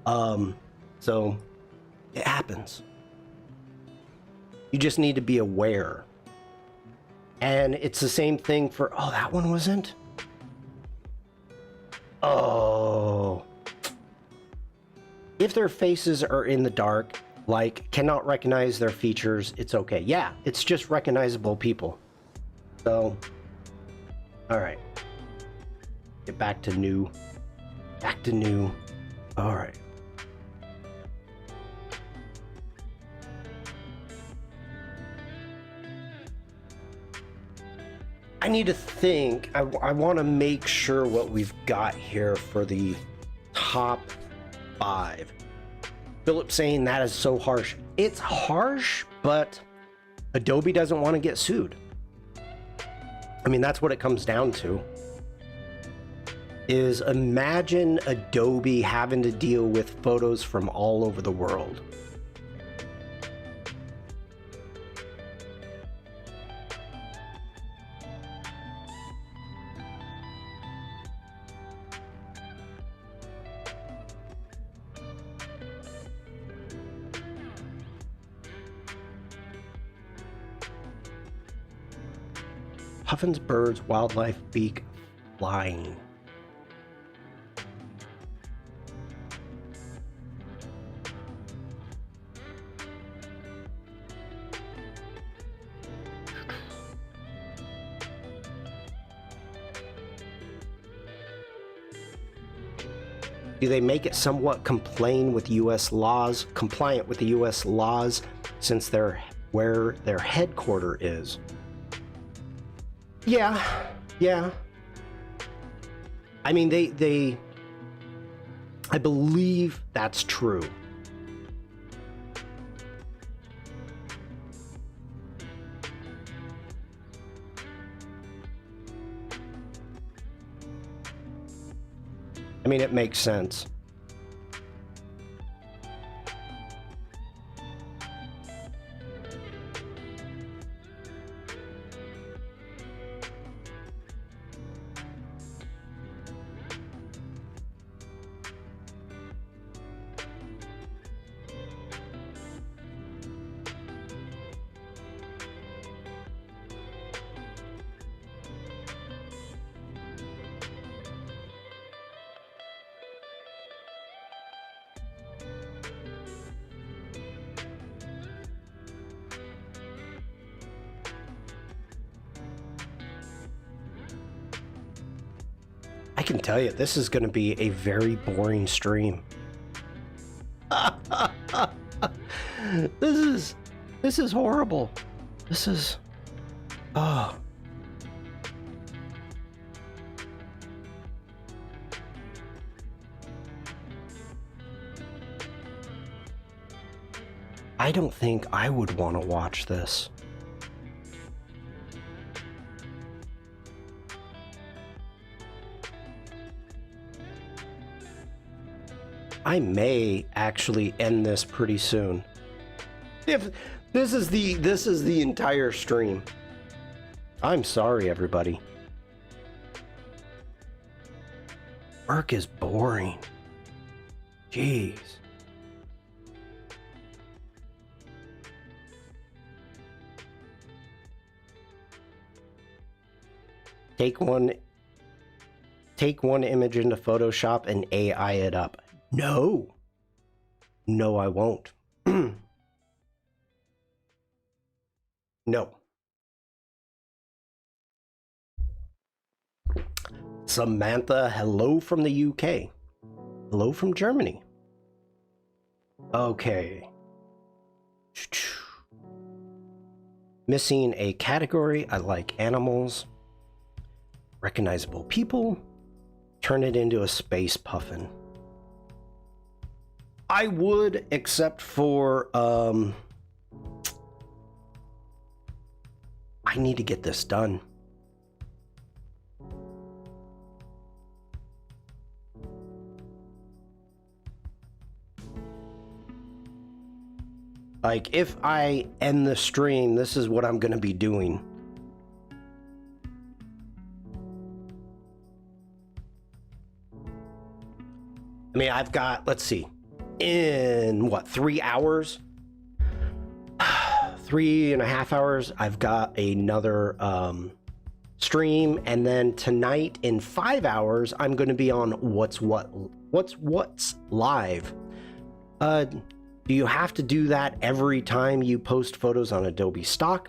A: So it happens. You just need to be aware. And it's the same thing for, oh, that one wasn't? Oh. If their faces are in the dark, like cannot recognize their features, it's okay. Yeah, it's just recognizable people. So, all right. Get back to new. Back to new. All right. I need to think. I want to make sure what we've got here for the top 5. Philip saying that is so harsh. It's harsh, but Adobe doesn't want to get sued. I mean, that's what it comes down to. Is imagine Adobe having to deal with photos from all over the world. Puffins, birds, wildlife, beak, flying. Do they make it somewhat compliant with U.S. laws, since they're where their headquarters is? Yeah. I mean, I believe that's true. I mean, it makes sense. I can tell you, this is going to be a very boring stream. This is horrible. This is Oh. I don't think I would want to watch this. I may actually end this pretty soon. If this is the entire stream. I'm sorry, everybody. Work is boring. Jeez. Take one image into Photoshop and AI it up. No. No, I won't. No. Samantha, hello from the UK. Hello from Germany. Okay. Missing a category. I like animals. Recognizable people. Turn it into a space puffin. I would, except for I need to get this done. Like, if I end the stream, this is what I'm going to be doing. I mean, I've got, let's see, in what, 3 hours? 3.5 hours, I've got another stream, and then tonight in 5 hours, I'm going to be on What's Live. Do you have to do that every time you post photos on Adobe Stock?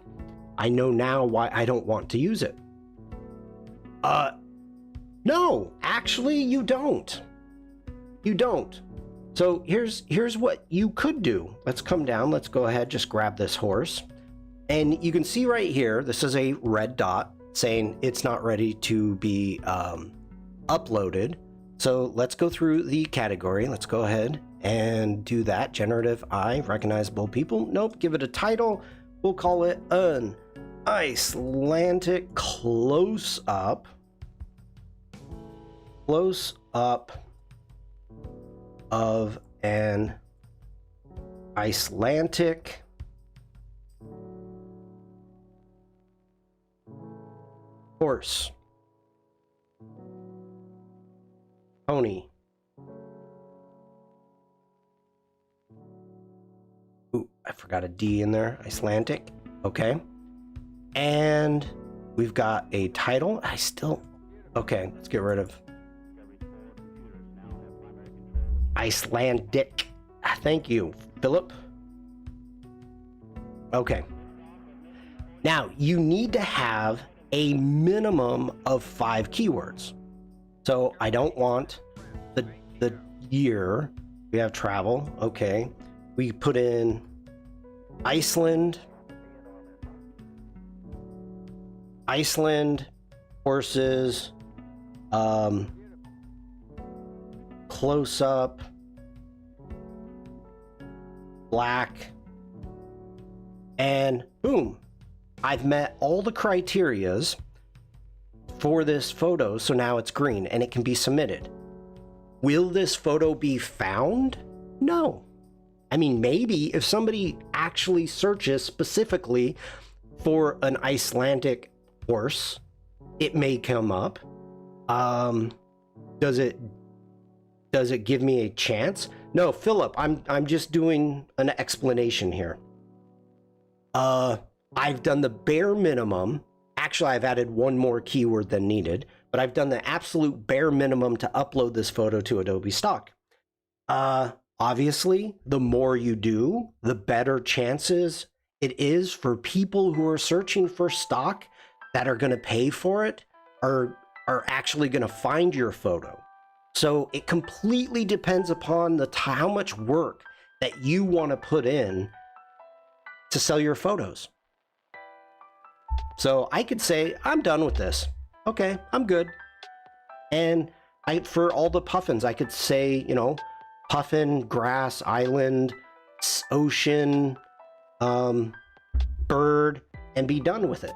A: I know now why I don't want to use it. No, actually you don't. You don't. So here's what you could do. Let's come down. Let's go ahead, just grab this horse. And you can see right here, this is a red dot saying it's not ready to be uploaded. So let's go through the category. Let's go ahead and do that. Generative AI, recognizable people. Nope, give it a title. We'll call it an Icelandic close-up. Close-up of an Icelandic horse. Pony. Ooh, I forgot a D in there. Icelandic. Okay. And we've got a title. Okay, let's get rid of Icelandic. Thank you, Philip. Okay. Now, you need to have a minimum of 5 keywords. So I don't want the year. We have travel. Okay. We put in Iceland. Iceland horses. Close up. Black. And boom. I've met all the criterias for this photo, so now it's green and it can be submitted. Will this photo be found? No. I mean, maybe if somebody actually searches specifically for an Icelandic horse, it may come up. Does it give me a chance? No, Philip, I'm just doing an explanation here. I've done the bare minimum. Actually, I've added one more keyword than needed, but I've done the absolute bare minimum to upload this photo to Adobe Stock. Obviously, the more you do, the better chances it is for people who are searching for stock that are going to pay for it are actually going to find your photo. So it completely depends upon how much work that you want to put in to sell your photos. So I could say, I'm done with this. Okay, I'm good. And for all the puffins, I could say, you know, puffin, grass, island, ocean, bird, and be done with it.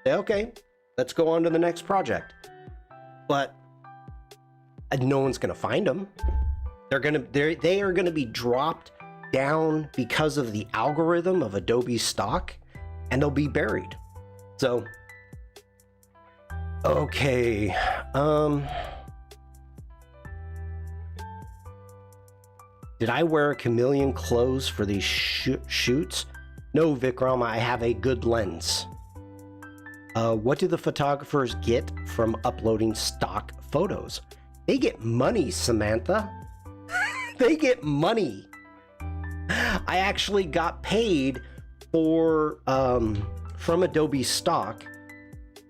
A: Say, okay, let's go on to the next project. But no one's gonna find them. They are gonna be dropped down because of the algorithm of Adobe Stock, and they'll be buried. So, okay, did I wear chameleon clothes for these shoots? No, Vikram, I have a good lens. What do the photographers get from uploading stock photos? They get money, Samantha. They get money. I actually got paid for from Adobe Stock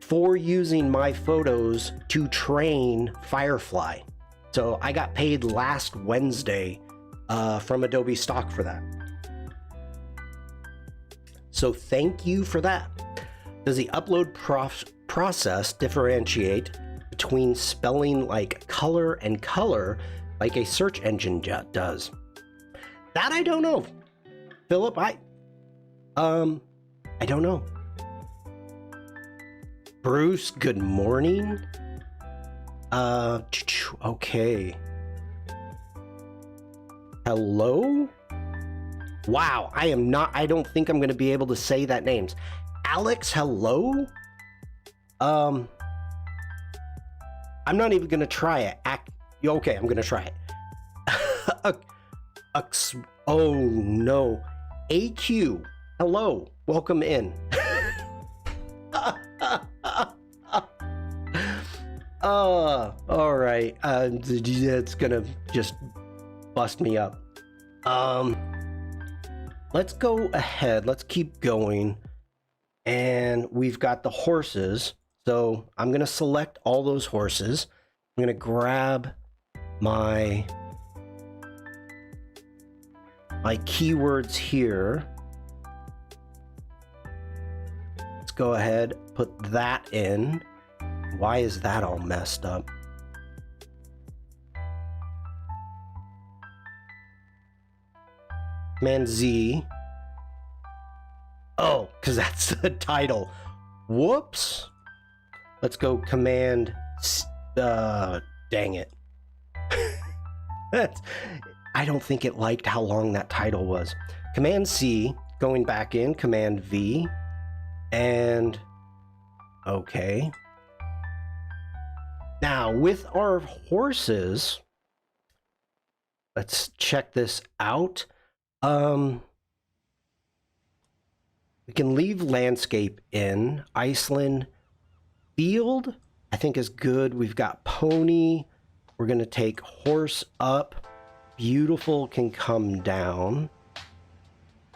A: for using my photos to train Firefly. So I got paid last Wednesday from Adobe Stock for that. So thank you for that. Does the upload process differentiate between spelling like color and color like a search engine does? That I don't know, Philip. I don't know. Bruce, good morning. Okay. Hello? Wow, I don't think I'm going to be able to say that names. Alex, hello? I'm not even going to try it. Okay, I'm going to try it. Oh, no. AQ, hello. Welcome in. All right. It's going to just bust me up. Let's go ahead. Let's keep going. And we've got the horses. So I'm going to select all those horses. I'm going to grab my keywords here. Let's go ahead, put that in. Why is that all messed up? Command Z. Oh, because that's the title. Whoops. Let's go Command. Dang it. I don't think it liked how long that title was. Command C, going back in, Command V, and okay. Now, with our horses, let's check this out. We can leave landscape in. Iceland. Field, I think is good. We've got pony. We're going to take horse up. Beautiful can come down.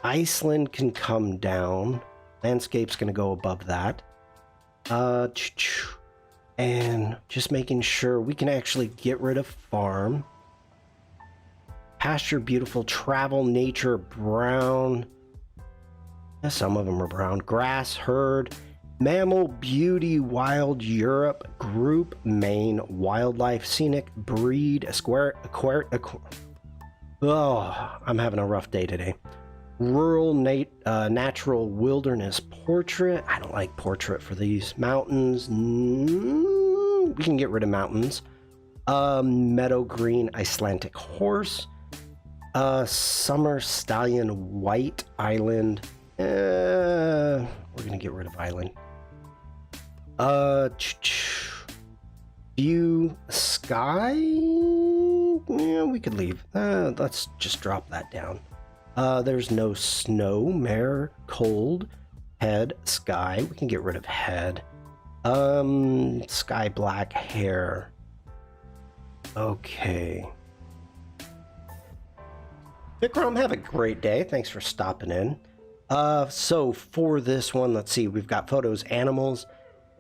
A: Iceland can come down. Landscape's going to go above that. And just making sure we can actually get rid of farm. Pasture, beautiful. Travel, nature, brown. Yeah, some of them are brown. Grass, herd. Mammal, beauty, wild, Europe, group, main, wildlife, scenic, breed, oh, I'm having a rough day today. Rural, natural, wilderness, portrait. I don't like portrait for these. Mountains. We can get rid of mountains. Meadow, green, Icelandic horse. Summer, stallion, white, island. We're gonna get rid of island. View, sky. Yeah, we could leave. Let's just drop that down. There's no snow. Mare, cold. Head, sky. We can get rid of head. Sky black hair. Okay. Vikram, have a great day. Thanks for stopping in. So for this one, let's see. We've got photos, animals,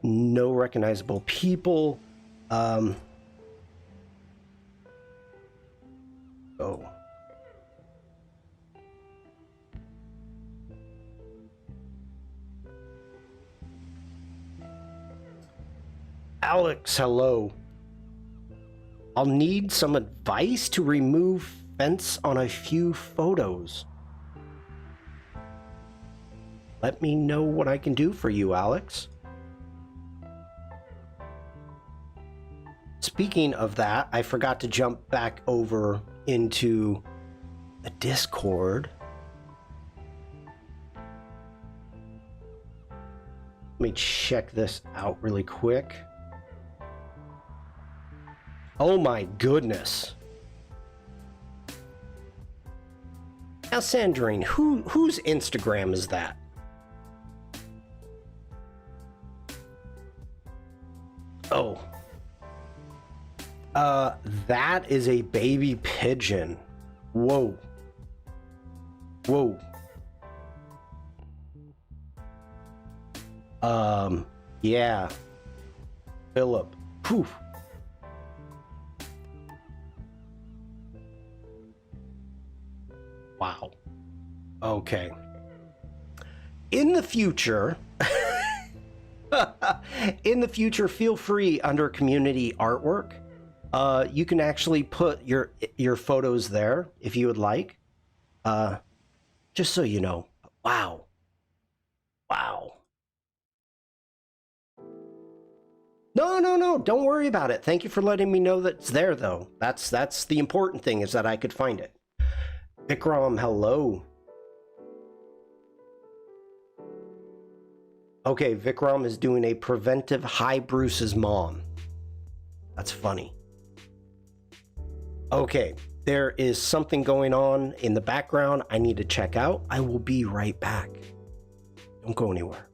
A: no recognizable people. Oh. Alex, hello. I'll need some advice to remove fence on a few photos. Let me know what I can do for you, Alex. Speaking of that, I forgot to jump back over into the Discord. Let me check this out really quick. Oh my goodness. Now, Sandrine, whose Instagram is that? Oh. That is a baby pigeon. Whoa. Whoa. Yeah. Philip. Poof. Wow. Okay. In the future, feel free under community artwork. You can actually put your photos there if you would like. Just so you know. Wow. Wow. No. Don't worry about it. Thank you for letting me know that it's there, though. That's the important thing, is that I could find it. Vikram, hello. Okay, Vikram is doing a preventive hi Bruce's mom. That's funny. Okay, there is something going on in the background I need to check out. I will be right back. Don't go anywhere.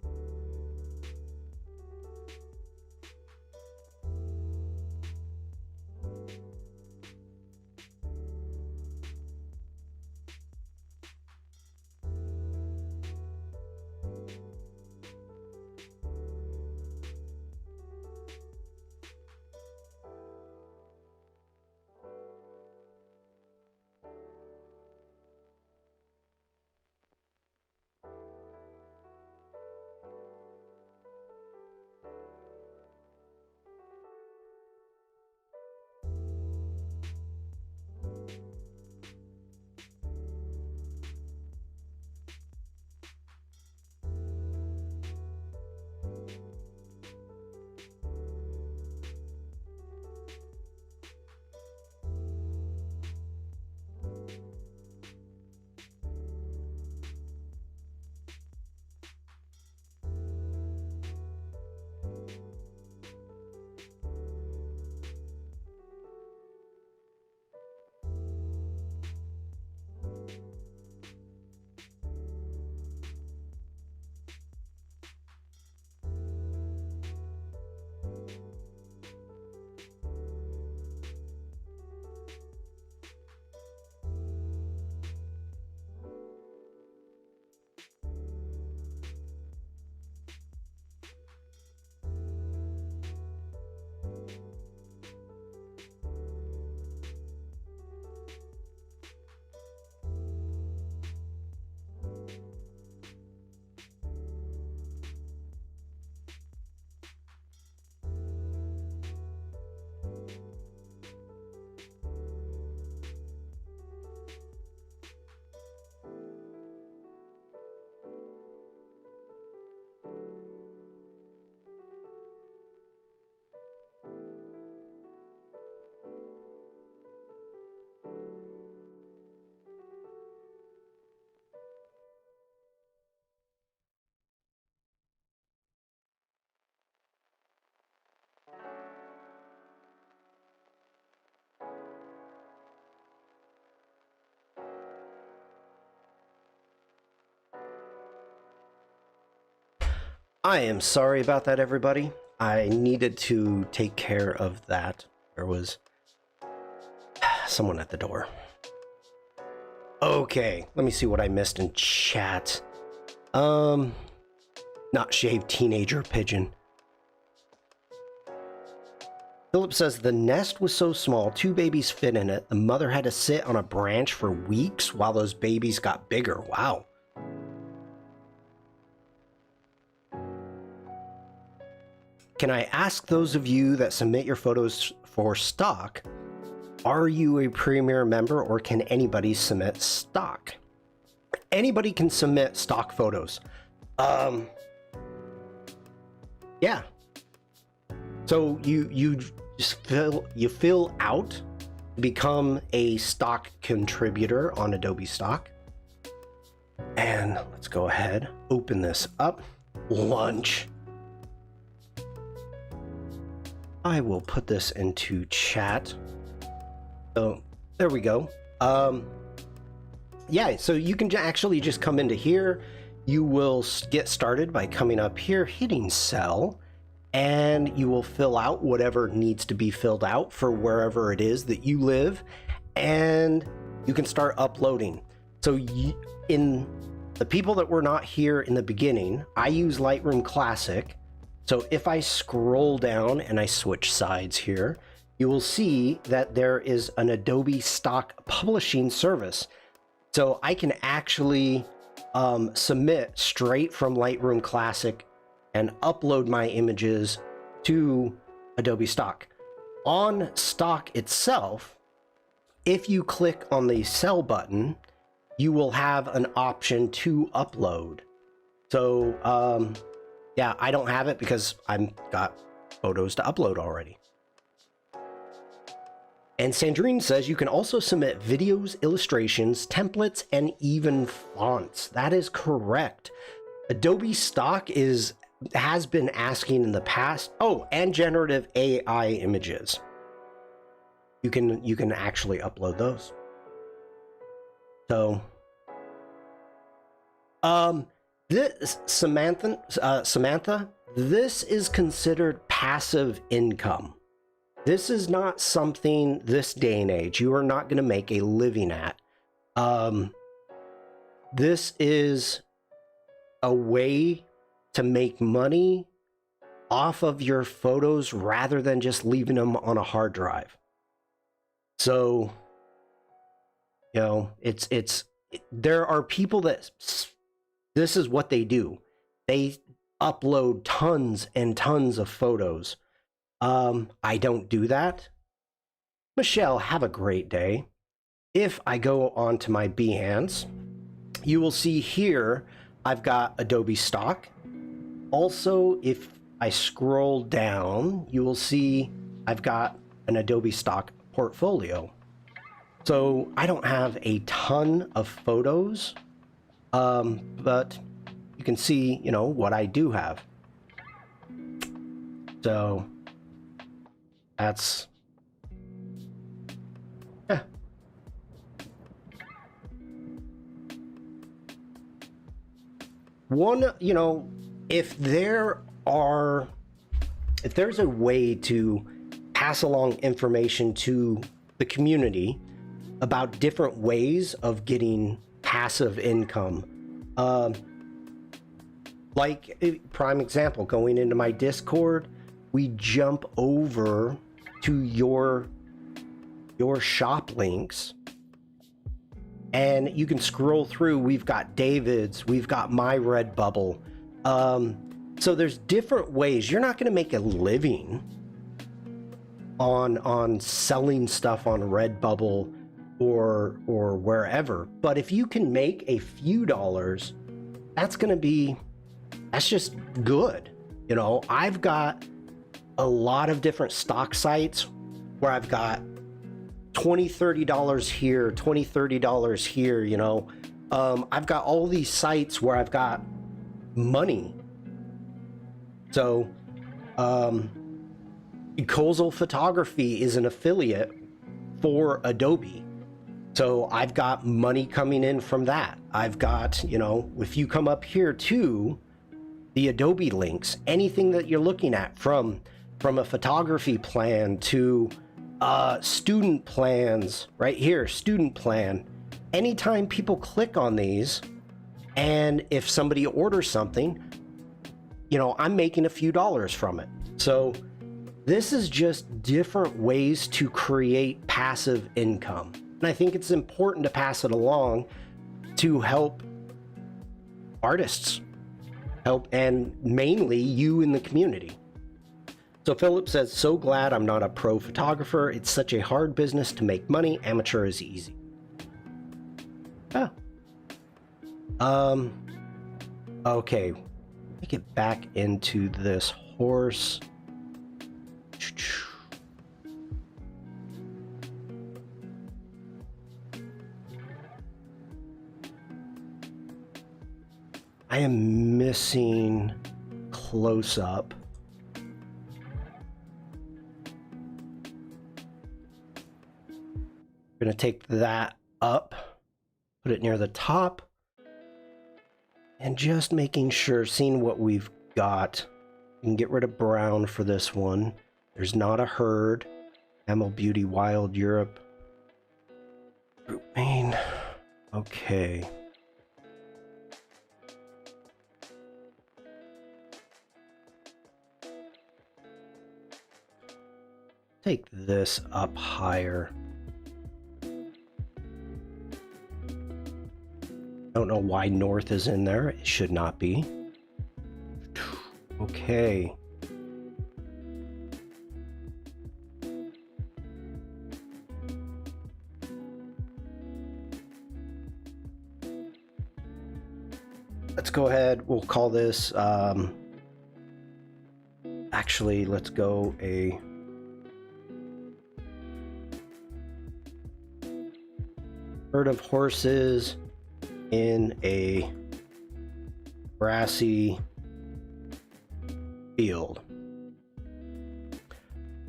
A: I am sorry about that, everybody. I needed to take care of that. There was someone at the door. Okay, let me see what I missed in chat. Not shaved teenager pigeon. Philip says the nest was so small, 2 babies fit in it. The mother had to sit on a branch for weeks while those babies got bigger. Wow. Can I ask those of you that submit your photos for stock, are you a premier member or can anybody submit stock? Anybody can submit stock photos. Yeah. So you just fill out to become a stock contributor on Adobe Stock. And let's go ahead, open this up. Lunch. I will put this into chat. So there we go. Yeah, so you can actually just come into here. You will get started by coming up here, hitting sell, and you will fill out whatever needs to be filled out for wherever it is that you live, and you can start uploading. So in the people that were not here in the beginning, I use Lightroom Classic. So if I scroll down and I switch sides here, you will see that there is an Adobe Stock publishing service. So I can actually submit straight from Lightroom Classic and upload my images to Adobe Stock. On Stock itself, if you click on the sell button, you will have an option to upload. So yeah, I don't have it because I've got photos to upload already. And Sandrine says you can also submit videos, illustrations, templates, and even fonts. That is correct. Adobe Stock has been asking in the past. Oh, and generative AI images. You can actually upload those. So, this Samantha, this is considered passive income. This is not something this day and age you are not going to make a living at. This is a way to make money off of your photos rather than just leaving them on a hard drive. So, you know, there are people that this is what they do. They upload tons and tons of photos. I don't do that. Michelle, have a great day. If I go on to my Behance, you will see here I've got Adobe Stock. Also, if I scroll down, you will see I've got an Adobe Stock portfolio. So I don't have a ton of photos, but you can see, you know, what I do have. So that's, yeah. One, you know, if there's a way to pass along information to the community about different ways of getting passive income, like a prime example, going into my Discord, we jump over to your shop links and you can scroll through. We've got David's, we've got my Redbubble. So there's different ways. You're not going to make a living on selling stuff on Redbubble or wherever, but if you can make a few dollars, that's just good. You know, I've got a lot of different stock sites where I've got $20-$30 here, $20-$30 here, you know. I've got all these sites where I've got money. So Kosel Photography is an affiliate for Adobe. So I've got money coming in from that. I've got, you know, if you come up here to the Adobe links, anything that you're looking at from a photography plan to student plans, right here, student plan. Anytime people click on these, and if somebody orders something, you know, I'm making a few dollars from it. So this is just different ways to create passive income. And I think it's important to pass it along to help artists, and mainly you in the community. So Philip says, so glad I'm not a pro photographer. It's such a hard business to make money. Amateur is easy. Oh. Okay. Let me get back into this horse. I am missing close up. I'm going to take that up, put it near the top, and just making sure, seeing what we've got. We can get rid of brown for this one. There's not a herd. Camel Beauty Wild Europe. Group main. Okay. Take this up higher. Don't know why north is in there. It should not be. Okay. Let's go ahead. We'll call this, actually, let's go a herd of horses in a grassy field.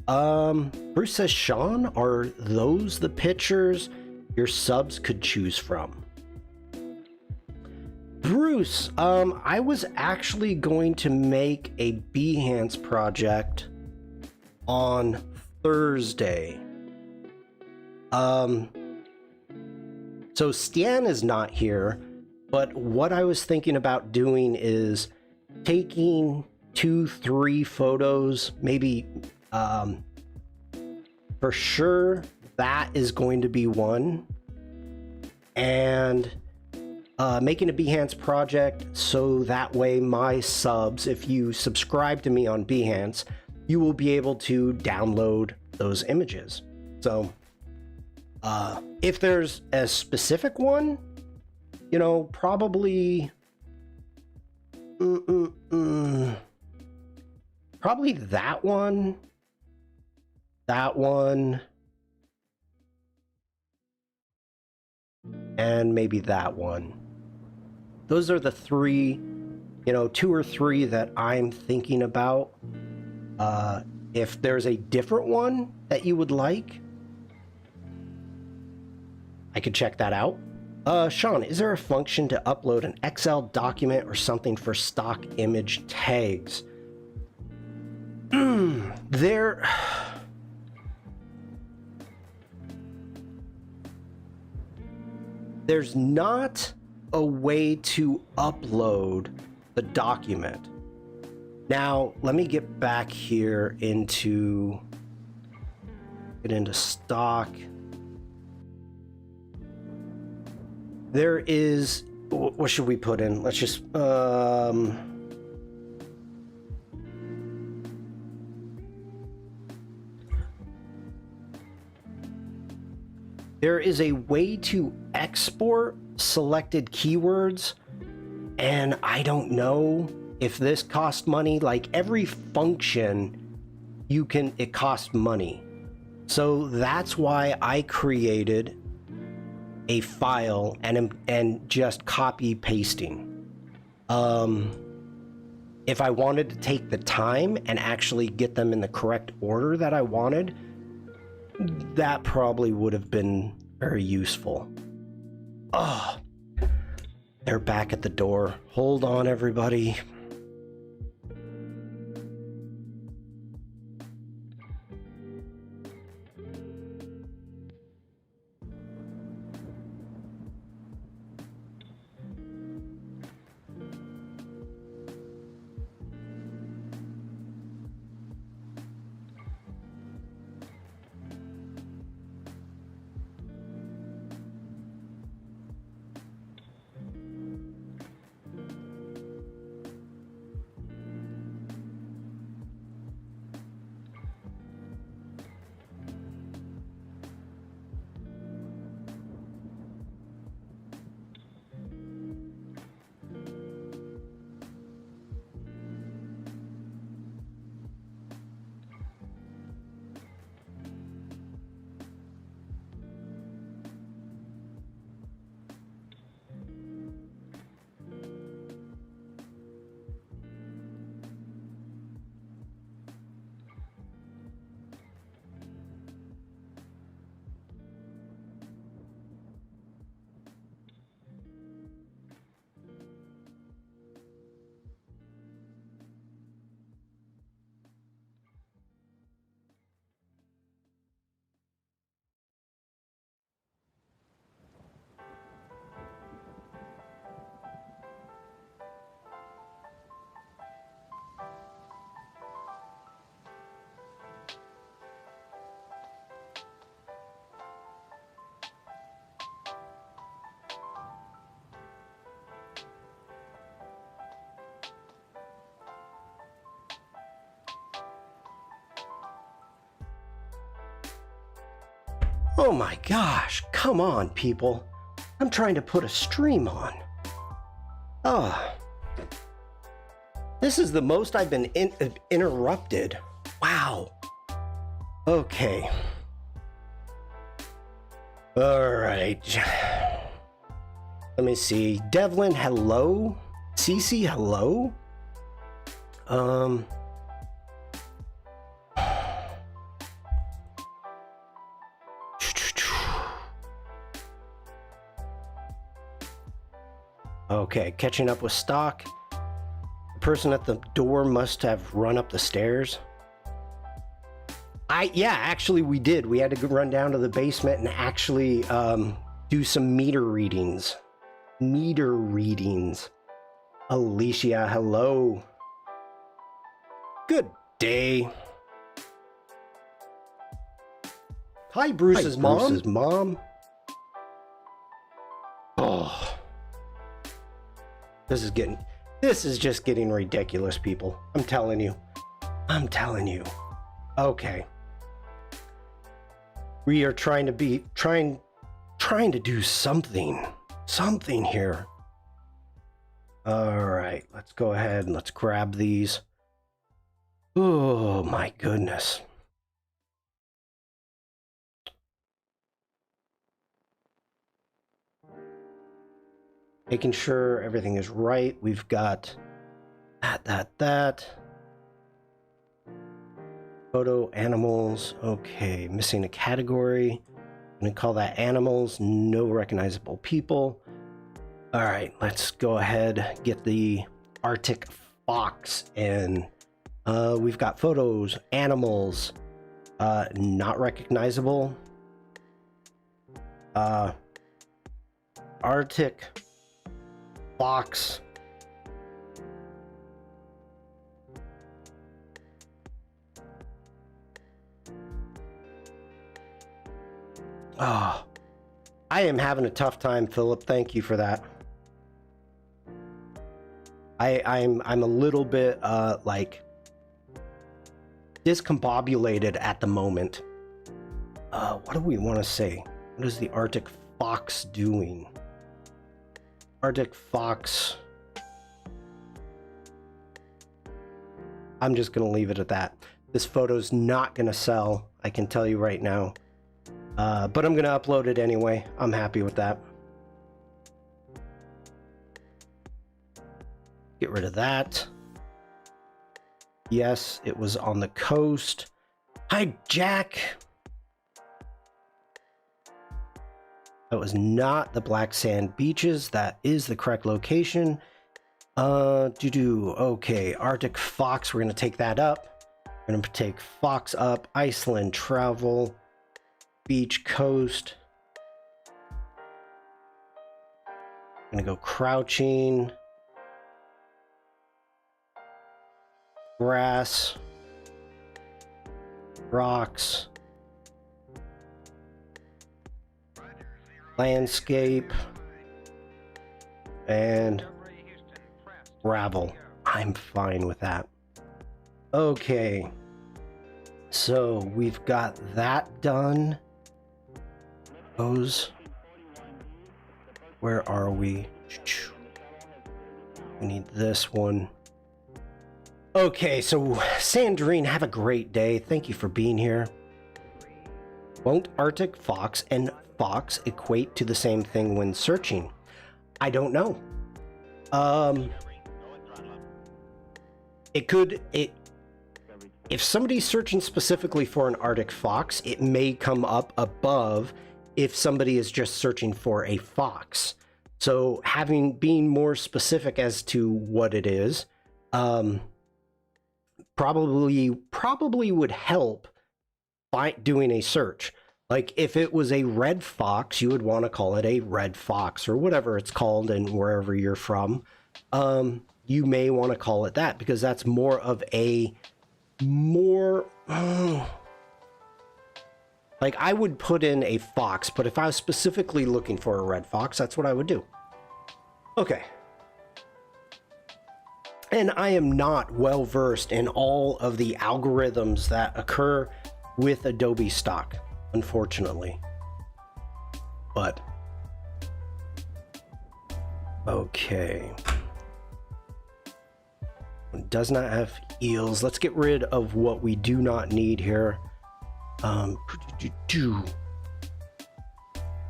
A: Bruce says, Shawn, are those the pictures your subs could choose from? Bruce, I was actually going to make a Behance project on Thursday. So Stan is not here, but what I was thinking about doing is taking 2-3 photos, maybe, for sure that is going to be one, and making a Behance project so that way my subs, if you subscribe to me on Behance, you will be able to download those images. So if there's a specific one, you know, probably probably that one, and maybe that one. Those are the three, you know, 2 or 3 that I'm thinking about. If there's a different one that you would like, I could check that out. Shawn, is there a function to upload an Excel document or something for stock image tags? There's not a way to upload the document. Now, let me get back here into stock. There is, what should we put in? Let's just, there is a way to export selected keywords, and I don't know if this costs money. Like every function it costs money. So that's why I created a file and just copy pasting. If I wanted to take the time and actually get them in the correct order that I wanted, that probably would have been very useful. Oh, they're back at the door. Hold on, everybody. Oh my gosh, come on, people. I'm trying to put a stream on. Oh. This is the most I've been interrupted. Wow. Okay. All right. Let me see. Devlin, hello. Cece, hello. Okay, catching up with stock. The person at the door must have run up the stairs. Yeah, actually we did. We had to run down to the basement and actually do some meter readings. Alicia, hello. Good day. Hi, Bruce's mom. Oh. This is just getting ridiculous, people. I'm telling you. Okay. We are trying to do something here. All right, let's go ahead and let's grab these. Oh my goodness. Making sure everything is right. We've got that. Photo animals. Okay, missing a category. I'm gonna call that animals. No recognizable people. All right, let's go ahead, get the Arctic fox in. We've got photos, animals, not recognizable. Arctic fox. Oh, I am having a tough time, Philip. Thank you for that. I'm a little bit like discombobulated at the moment. What do we want to say? What is the Arctic fox doing? Arctic fox. I'm just gonna leave it at that. This photo's not gonna sell, I can tell you right now. But I'm gonna upload it anyway. I'm happy with that. Get rid of that. Yes, it was on the coast. Hi, Jack. That was not the black sand beaches. That is the correct location. Okay, Arctic fox. We're gonna take that up. We're gonna take fox up. Iceland travel. Beach coast. Gonna go crouching. Grass. Rocks. Landscape. And gravel. I'm fine with that. Okay. So we've got that done. Those. Where are we? We need this one. Okay, so Sandrine, have a great day. Thank you for being here. Won't Arctic fox and fox equate to the same thing when searching? I don't know. It could. If somebody's searching specifically for an Arctic fox, it may come up above if somebody is just searching for a fox. So being more specific as to what it is, probably would help by doing a search. Like if it was a red fox, you would want to call it a red fox or whatever it's called and wherever you're from. You may want to call it that because that's more of a like I would put in a fox, but if I was specifically looking for a red fox, that's what I would do. Okay. And I am not well versed in all of the algorithms that occur with Adobe Stock, unfortunately. but okay. It does not have eels. Let's get rid of what we do not need here.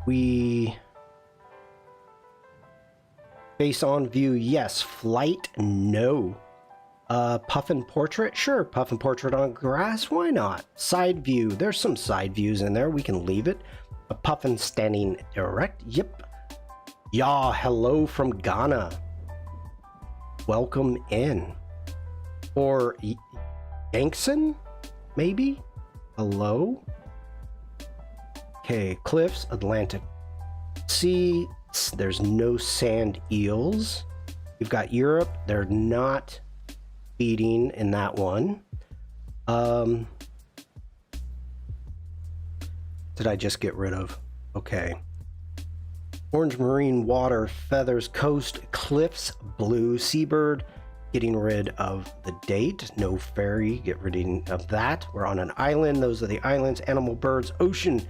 A: We face on view, yes. Flight, no. Puffin portrait, sure. Puffin portrait on grass, why not? Side view, there's some side views in there. We can leave it. A puffin standing erect, yep. Yeah, hello from Ghana. Welcome in. Or Yankson, maybe? Hello? Okay, cliffs, Atlantic Sea. There's no sand eels. We've got Europe. They're not feeding in that one. Did I just get rid of? Okay. Orange marine water, feathers, coast, cliffs, blue seabird. Getting rid of the date. No ferry. Get rid of that. We're on an island. Those are the islands. Animal, birds, ocean.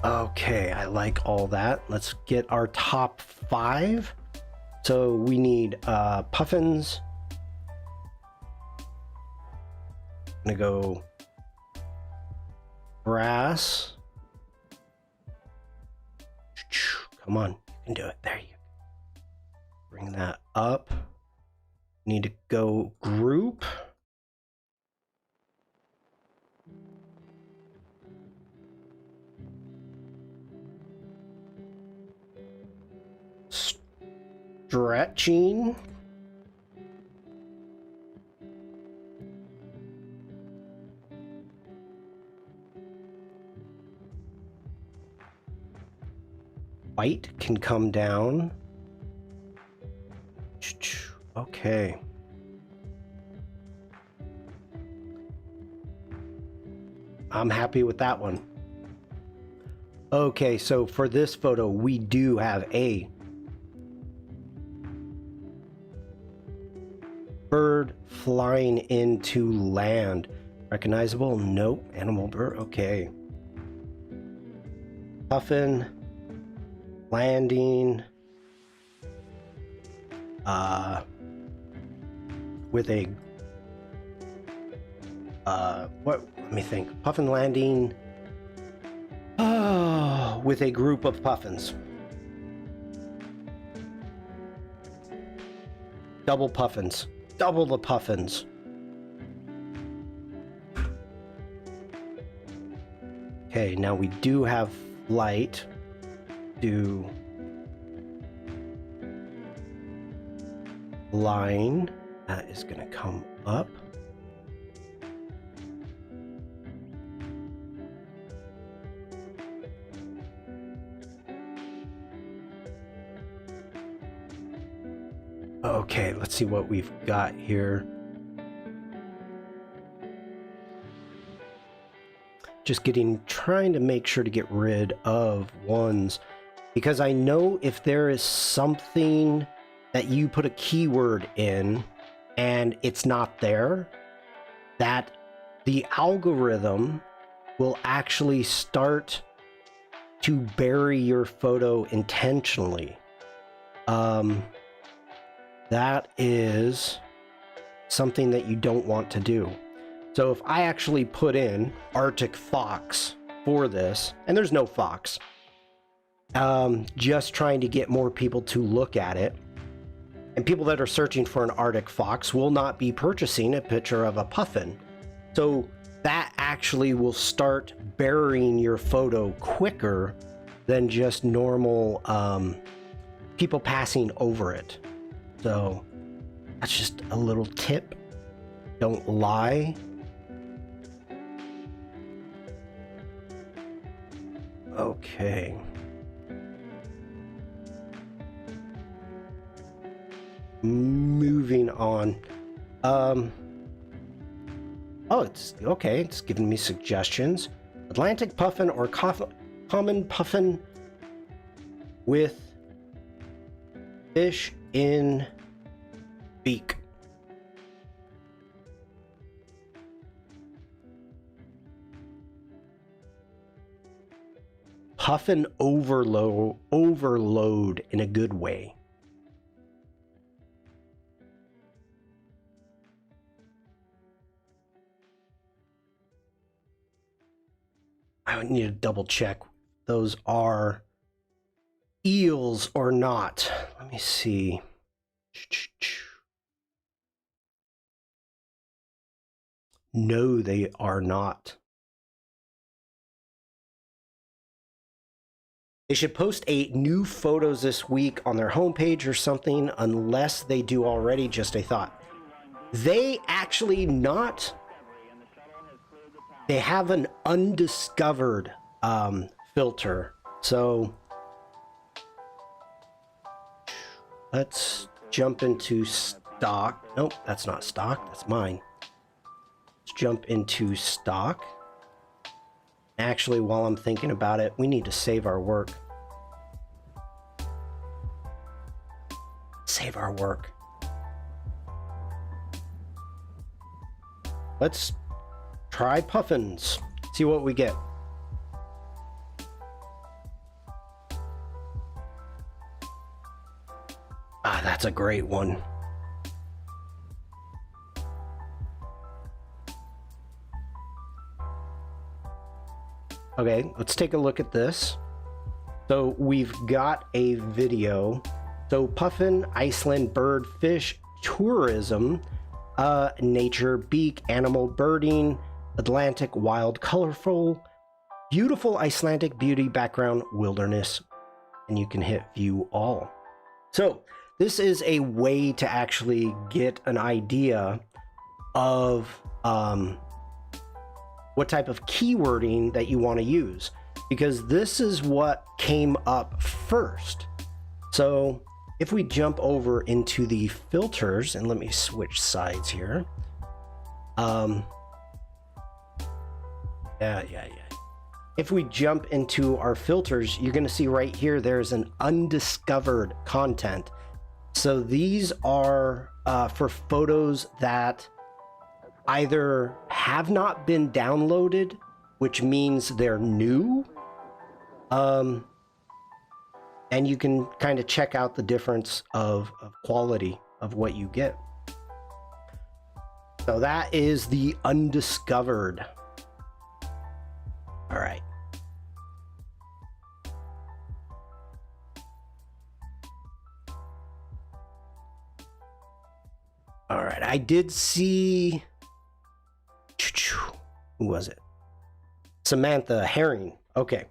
A: Okay, I like all that. Let's get our top 5. So we need puffins. I'm gonna go grass. Come on, you can do it. There you go. Bring that up. Need to go group. Stretching. White can come down. Okay. I'm happy with that one. Okay, so for this photo, we do have a bird flying into land. Recognizable? Nope. Animal, bird. Okay. Puffin landing with a what, let me think. Puffin landing with a group of puffins. Double puffins. Double the puffins. Okay, now we do have flight. Do line. That is going to come up. Okay, let's see what we've got here. Just trying to make sure to get rid of ones, because I know if there is something that you put a keyword in and it's not there, that the algorithm will actually start to bury your photo intentionally. That is something that you don't want to do. So if I actually put in Arctic fox for this, and there's no fox, just trying to get more people to look at it, and people that are searching for an Arctic fox will not be purchasing a picture of a puffin. So that actually will start burying your photo quicker than just normal people passing over it. So that's just a little tip. Don't lie. Okay. Moving on. Oh, it's okay. It's giving me suggestions. Atlantic puffin or common puffin with fish in beak. puffin overload in a good way. I would need to double check those are eels or not. Let me see. No, they are not. They should post a new photos this week on their homepage or something, unless they do already. Just a thought. They actually not. They have an undiscovered filter. So let's jump into stock. Nope, that's not stock. That's mine. Let's jump into stock. Actually, while I'm thinking about it, we need to save our work. Save our work. Let's try puffins. See what we get. Ah, that's a great one. Okay, let's take a look at this. So we've got a video. So puffin, Iceland bird, fish, tourism, nature, beak, animal, birding, Atlantic, wild, colorful, beautiful Icelandic beauty, background, wilderness, and you can hit view all. So this is a way to actually get an idea of what type of keywording that you want to use, because this is what came up first. So if we jump over into the filters, and let me switch sides here. If we jump into our filters, you're going to see right here, there's an undiscovered content. So these are for photos that either have not been downloaded, which means they're new, and you can kind of check out the difference of quality of what you get. So that is the undiscovered. All right. All right, I did see, who was it? Samantha Herring. Okay.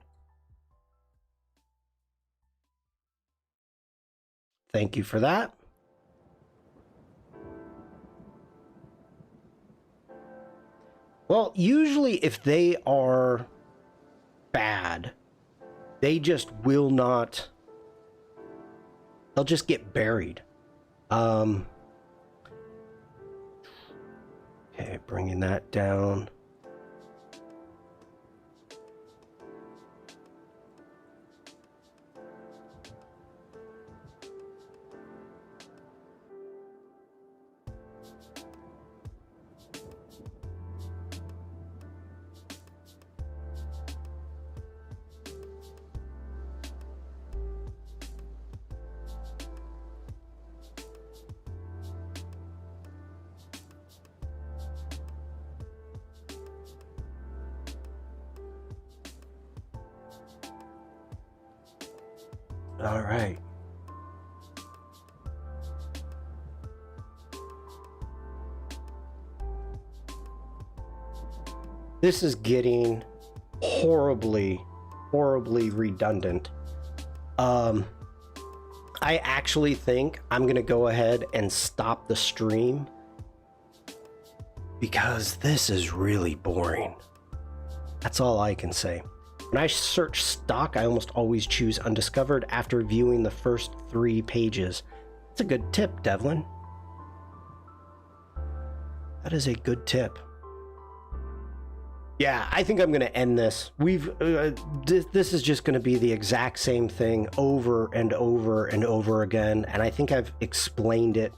A: Thank you for that. Well, usually if they are bad, they just will not, they'll just get buried. Okay, bringing that down. All right. This is getting horribly redundant. I actually think I'm going to go ahead and stop the stream because this is really boring. That's all I can say. When I search stock, I almost always choose undiscovered after viewing the first 3 pages. That's a good tip, Devlin. That is a good tip. Yeah, I think I'm going to end this. This is just going to be the exact same thing over and over and over again, and I think I've explained it.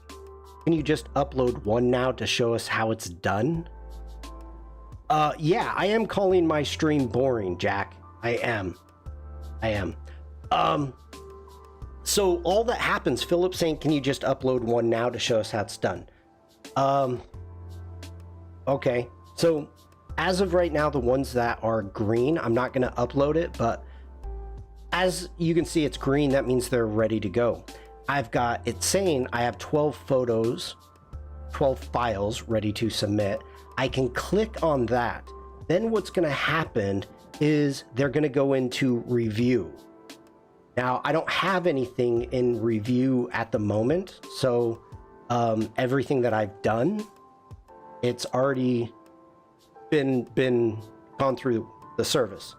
A: Can you just upload one now to show us how it's done? Yeah, I am calling my stream boring, Jack. I am. I am. So all that happens, Philip's saying, can you just upload one now to show us how it's done? Okay. So as of right now, the ones that are green, I'm not going to upload it, but as you can see, it's green. That means they're ready to go. It's saying I have 12 photos, 12 files ready to submit. I can click on that. Then what's going to happen is they're going to go into review. Now, I don't have anything in review at the moment, so everything that I've done, it's already been gone through the service.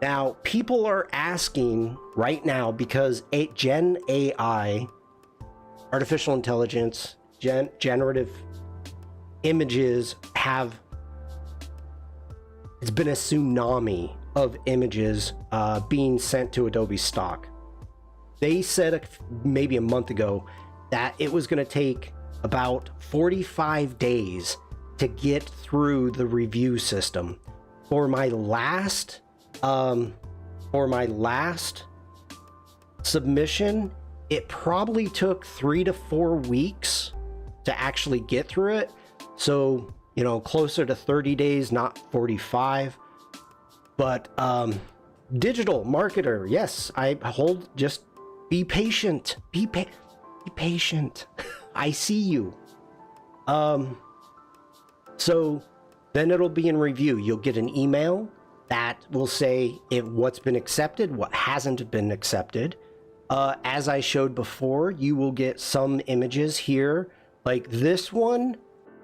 A: Now, people are asking right now because Gen AI, artificial intelligence, generative images it's been a tsunami of images being sent to Adobe Stock. They said maybe a month ago that it was going to take about 45 days to get through the review system. For my last submission, it probably took 3 to 4 weeks to actually get through it. So, you know, closer to 30 days, not 45. But digital marketer, yes, just be patient. Be patient. I see you. So then it'll be in review. You'll get an email that will say what's been accepted, what hasn't been accepted. As I showed before, you will get some images here, like this one.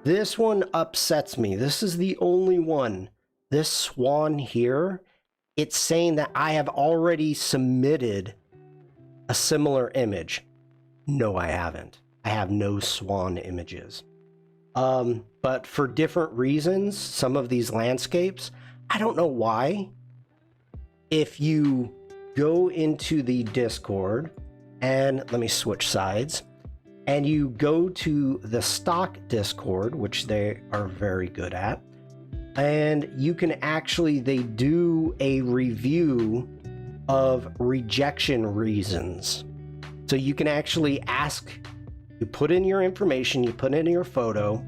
A: This one upsets me. This is the only one. This swan here, it's saying that I have already submitted a similar image. No, I haven't. I have no swan images. But for different reasons, some of these landscapes, I don't know why. If you go into the Discord, and let me switch sides, and you go to the stock Discord, which they are very good at, and you can they do a review of rejection reasons. So you can actually ask, you put in your information, you put in your photo,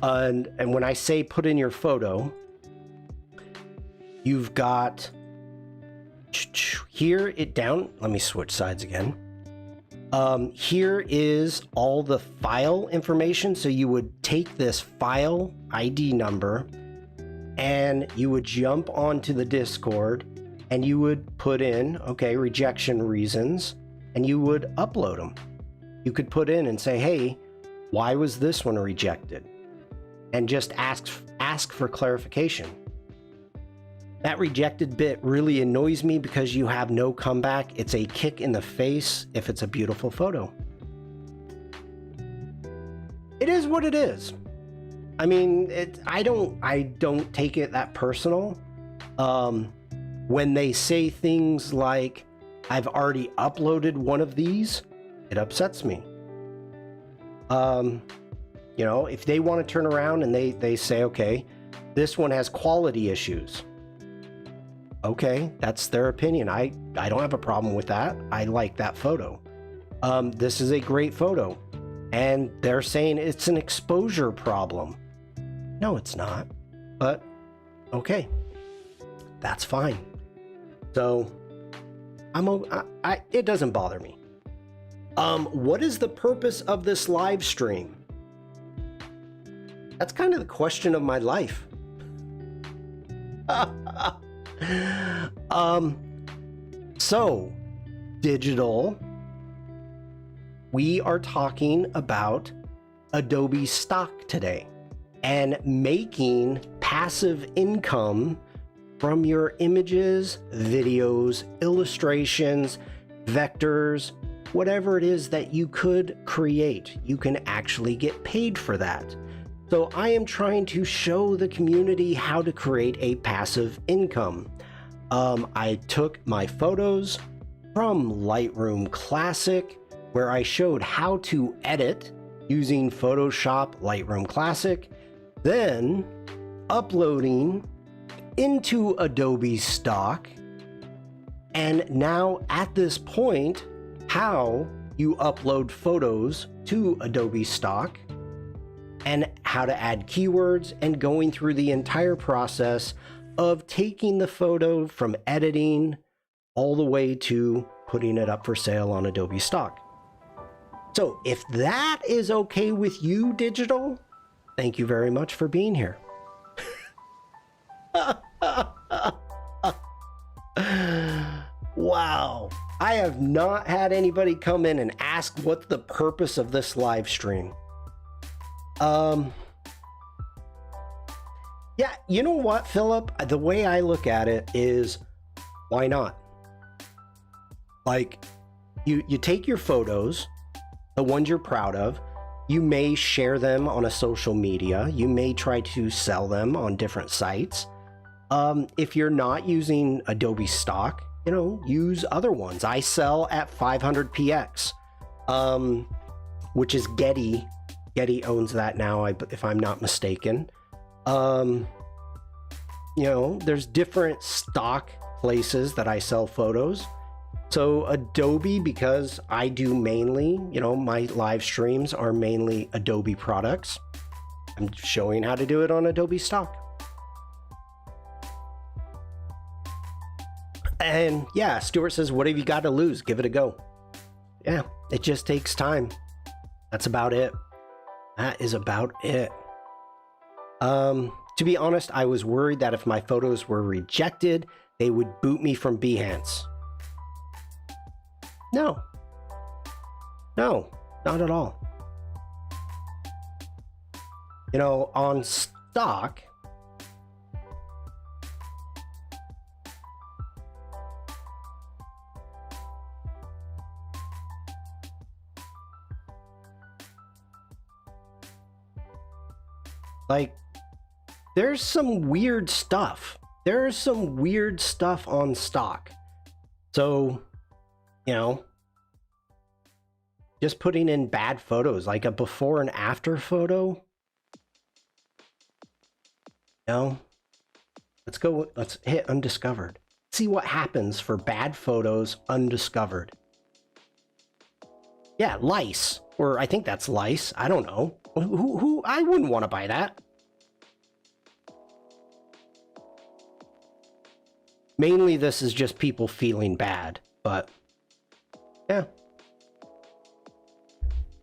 A: and when I say put in your photo, you've got here let me switch sides again. Here is all the file information. So you would take this file ID number and you would jump onto the Discord and you would put in, okay, rejection reasons, and you would upload them. You could put in and say, hey, why was this one rejected? And just ask for clarification. That rejected bit really annoys me because you have no comeback. It's a kick in the face if it's a beautiful photo. It is what it is. I mean, I don't take it that personal. When they say things like, I've already uploaded one of these, it upsets me. You know, if they want to turn around and they say, okay, this one has quality issues. Okay, that's their opinion. I don't have a problem with that. I like that photo. This is a great photo. And they're saying it's an exposure problem. No, it's not. But, okay. That's fine. So, it doesn't bother me. What is the purpose of this live stream? That's kind of the question of my life. So, digital, we are talking about Adobe Stock today and making passive income from your images, videos, illustrations, vectors, whatever it is that you could create. You can actually get paid for that. So I am trying to show the community how to create a passive income. I took my photos from Lightroom Classic, where I showed how to edit using Photoshop Lightroom Classic, then uploading into Adobe Stock And now at this point, how you upload photos to Adobe Stock and how to add keywords and going through the entire process of taking the photo from editing all the way to putting it up for sale on Adobe Stock. So if that is okay with you, digital, thank you very much for being here. Wow. I have not had anybody come in and ask what's the purpose of this live stream. Yeah, you know what, Philip? The way I look at it is, why not? Like, you take your photos, the ones you're proud of, you may share them on a social media, you may try to sell them on different sites. If you're not using Adobe Stock, you know, use other ones. I sell at 500px, which is Getty. Getty owns that now, if I'm not mistaken. You know, there's different stock places that I sell photos. So Adobe, because I do mainly, you know, my live streams are mainly Adobe products. I'm showing how to do it on Adobe Stock. And yeah, Stuart says, what have you got to lose? Give it a go. Yeah, it just takes time. That's about it. That is about it. To be honest, I was worried that if my photos were rejected, they would boot me from Behance. No, not at all. You know, on Stock, like, there's some weird stuff. There's some weird stuff on Stock. So, you know, just putting in bad photos, like a before and after photo. You know, let's hit undiscovered. See what happens for bad photos undiscovered. Yeah, lice. Or I think that's lice. I don't know. Who I wouldn't want to buy that. Mainly this is just people feeling bad, but yeah.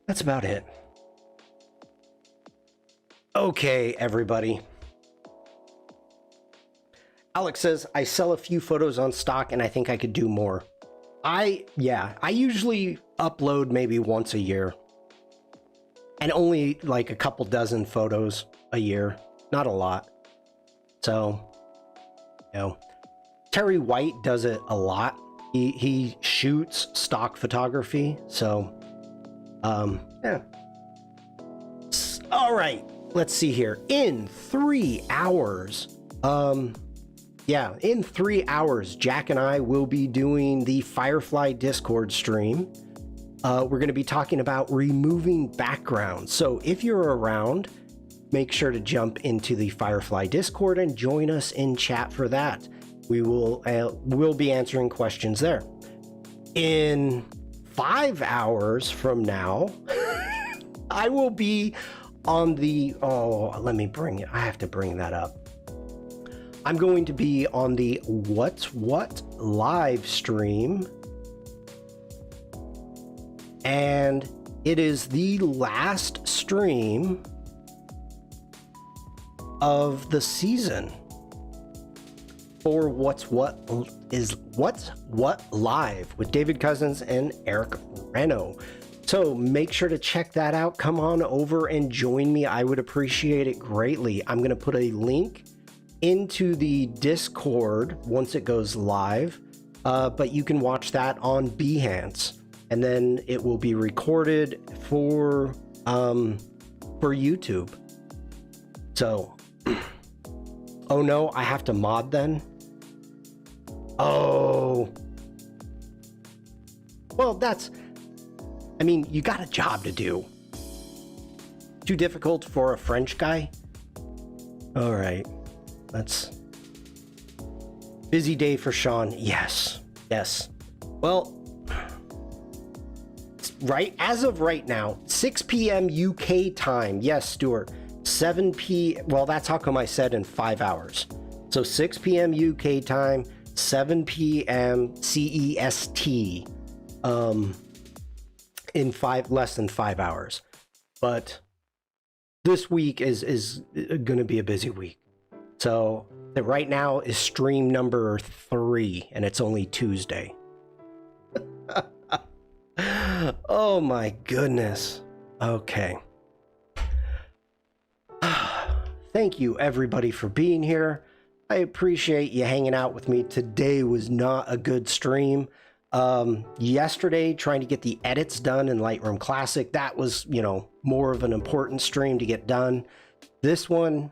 A: That's about it. Okay, everybody. Alex says, I sell a few photos on Stock and I think I could do more. I usually upload maybe once a year. And only like a couple dozen photos a year. Not a lot. So, you know, Terry White does it a lot. He shoots stock photography. So, yeah. All right. Let's see here. In 3 hours, in 3 hours, Jack and I will be doing the Firefly Discord stream. We're going to be talking about removing backgrounds. So if you're around, make sure to jump into the Firefly Discord and join us in chat for that. We'll be answering questions there. In 5 hours from now, I will be on the, let me bring it. I have to bring that up. I'm going to be on the What's What live stream. And it is the last stream of the season for What's What Live with David Cousins and Eric Reno. So make sure to check that out. Come on over and join me. I would appreciate it greatly. I'm going to put a link into the Discord once it goes live, but you can watch that on Behance, and then it will be recorded for YouTube. So, oh no, I have to mod then? Oh. Well, I mean, you got a job to do. Too difficult for a French guy? All right. That's busy day for Shawn. Yes. Yes. Well, right as of right now, 6 p.m. UK time. Yes, Stuart. 7 p. Well, that's how come I said in 5 hours. So 6 p.m. UK time, 7 p.m. CEST. In less than 5 hours. But this week is going to be a busy week. So right now is stream number 3, and it's only Tuesday. Oh my goodness. Okay. Thank you everybody for being here. I appreciate you hanging out with me. Today was not a good stream. Yesterday, trying to get the edits done in Lightroom Classic, that was, more of an important stream to get done. This one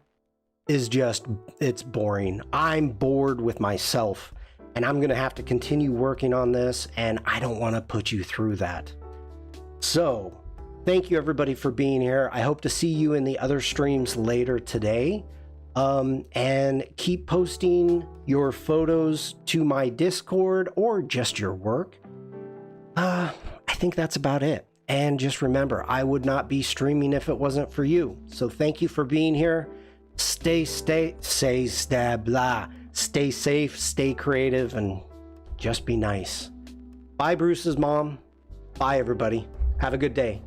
A: is just, it's boring. I'm bored with myself, and I'm going to have to continue working on this, and I don't want to put you through that. So, thank you everybody for being here. I hope to see you in the other streams later today. And keep posting your photos to my Discord or just your work. I think that's about it. And just remember, I would not be streaming if it wasn't for you. So thank you for being here. Stay safe, stay creative, and just be nice. Bye, Bruce's mom. Bye, everybody. Have a good day.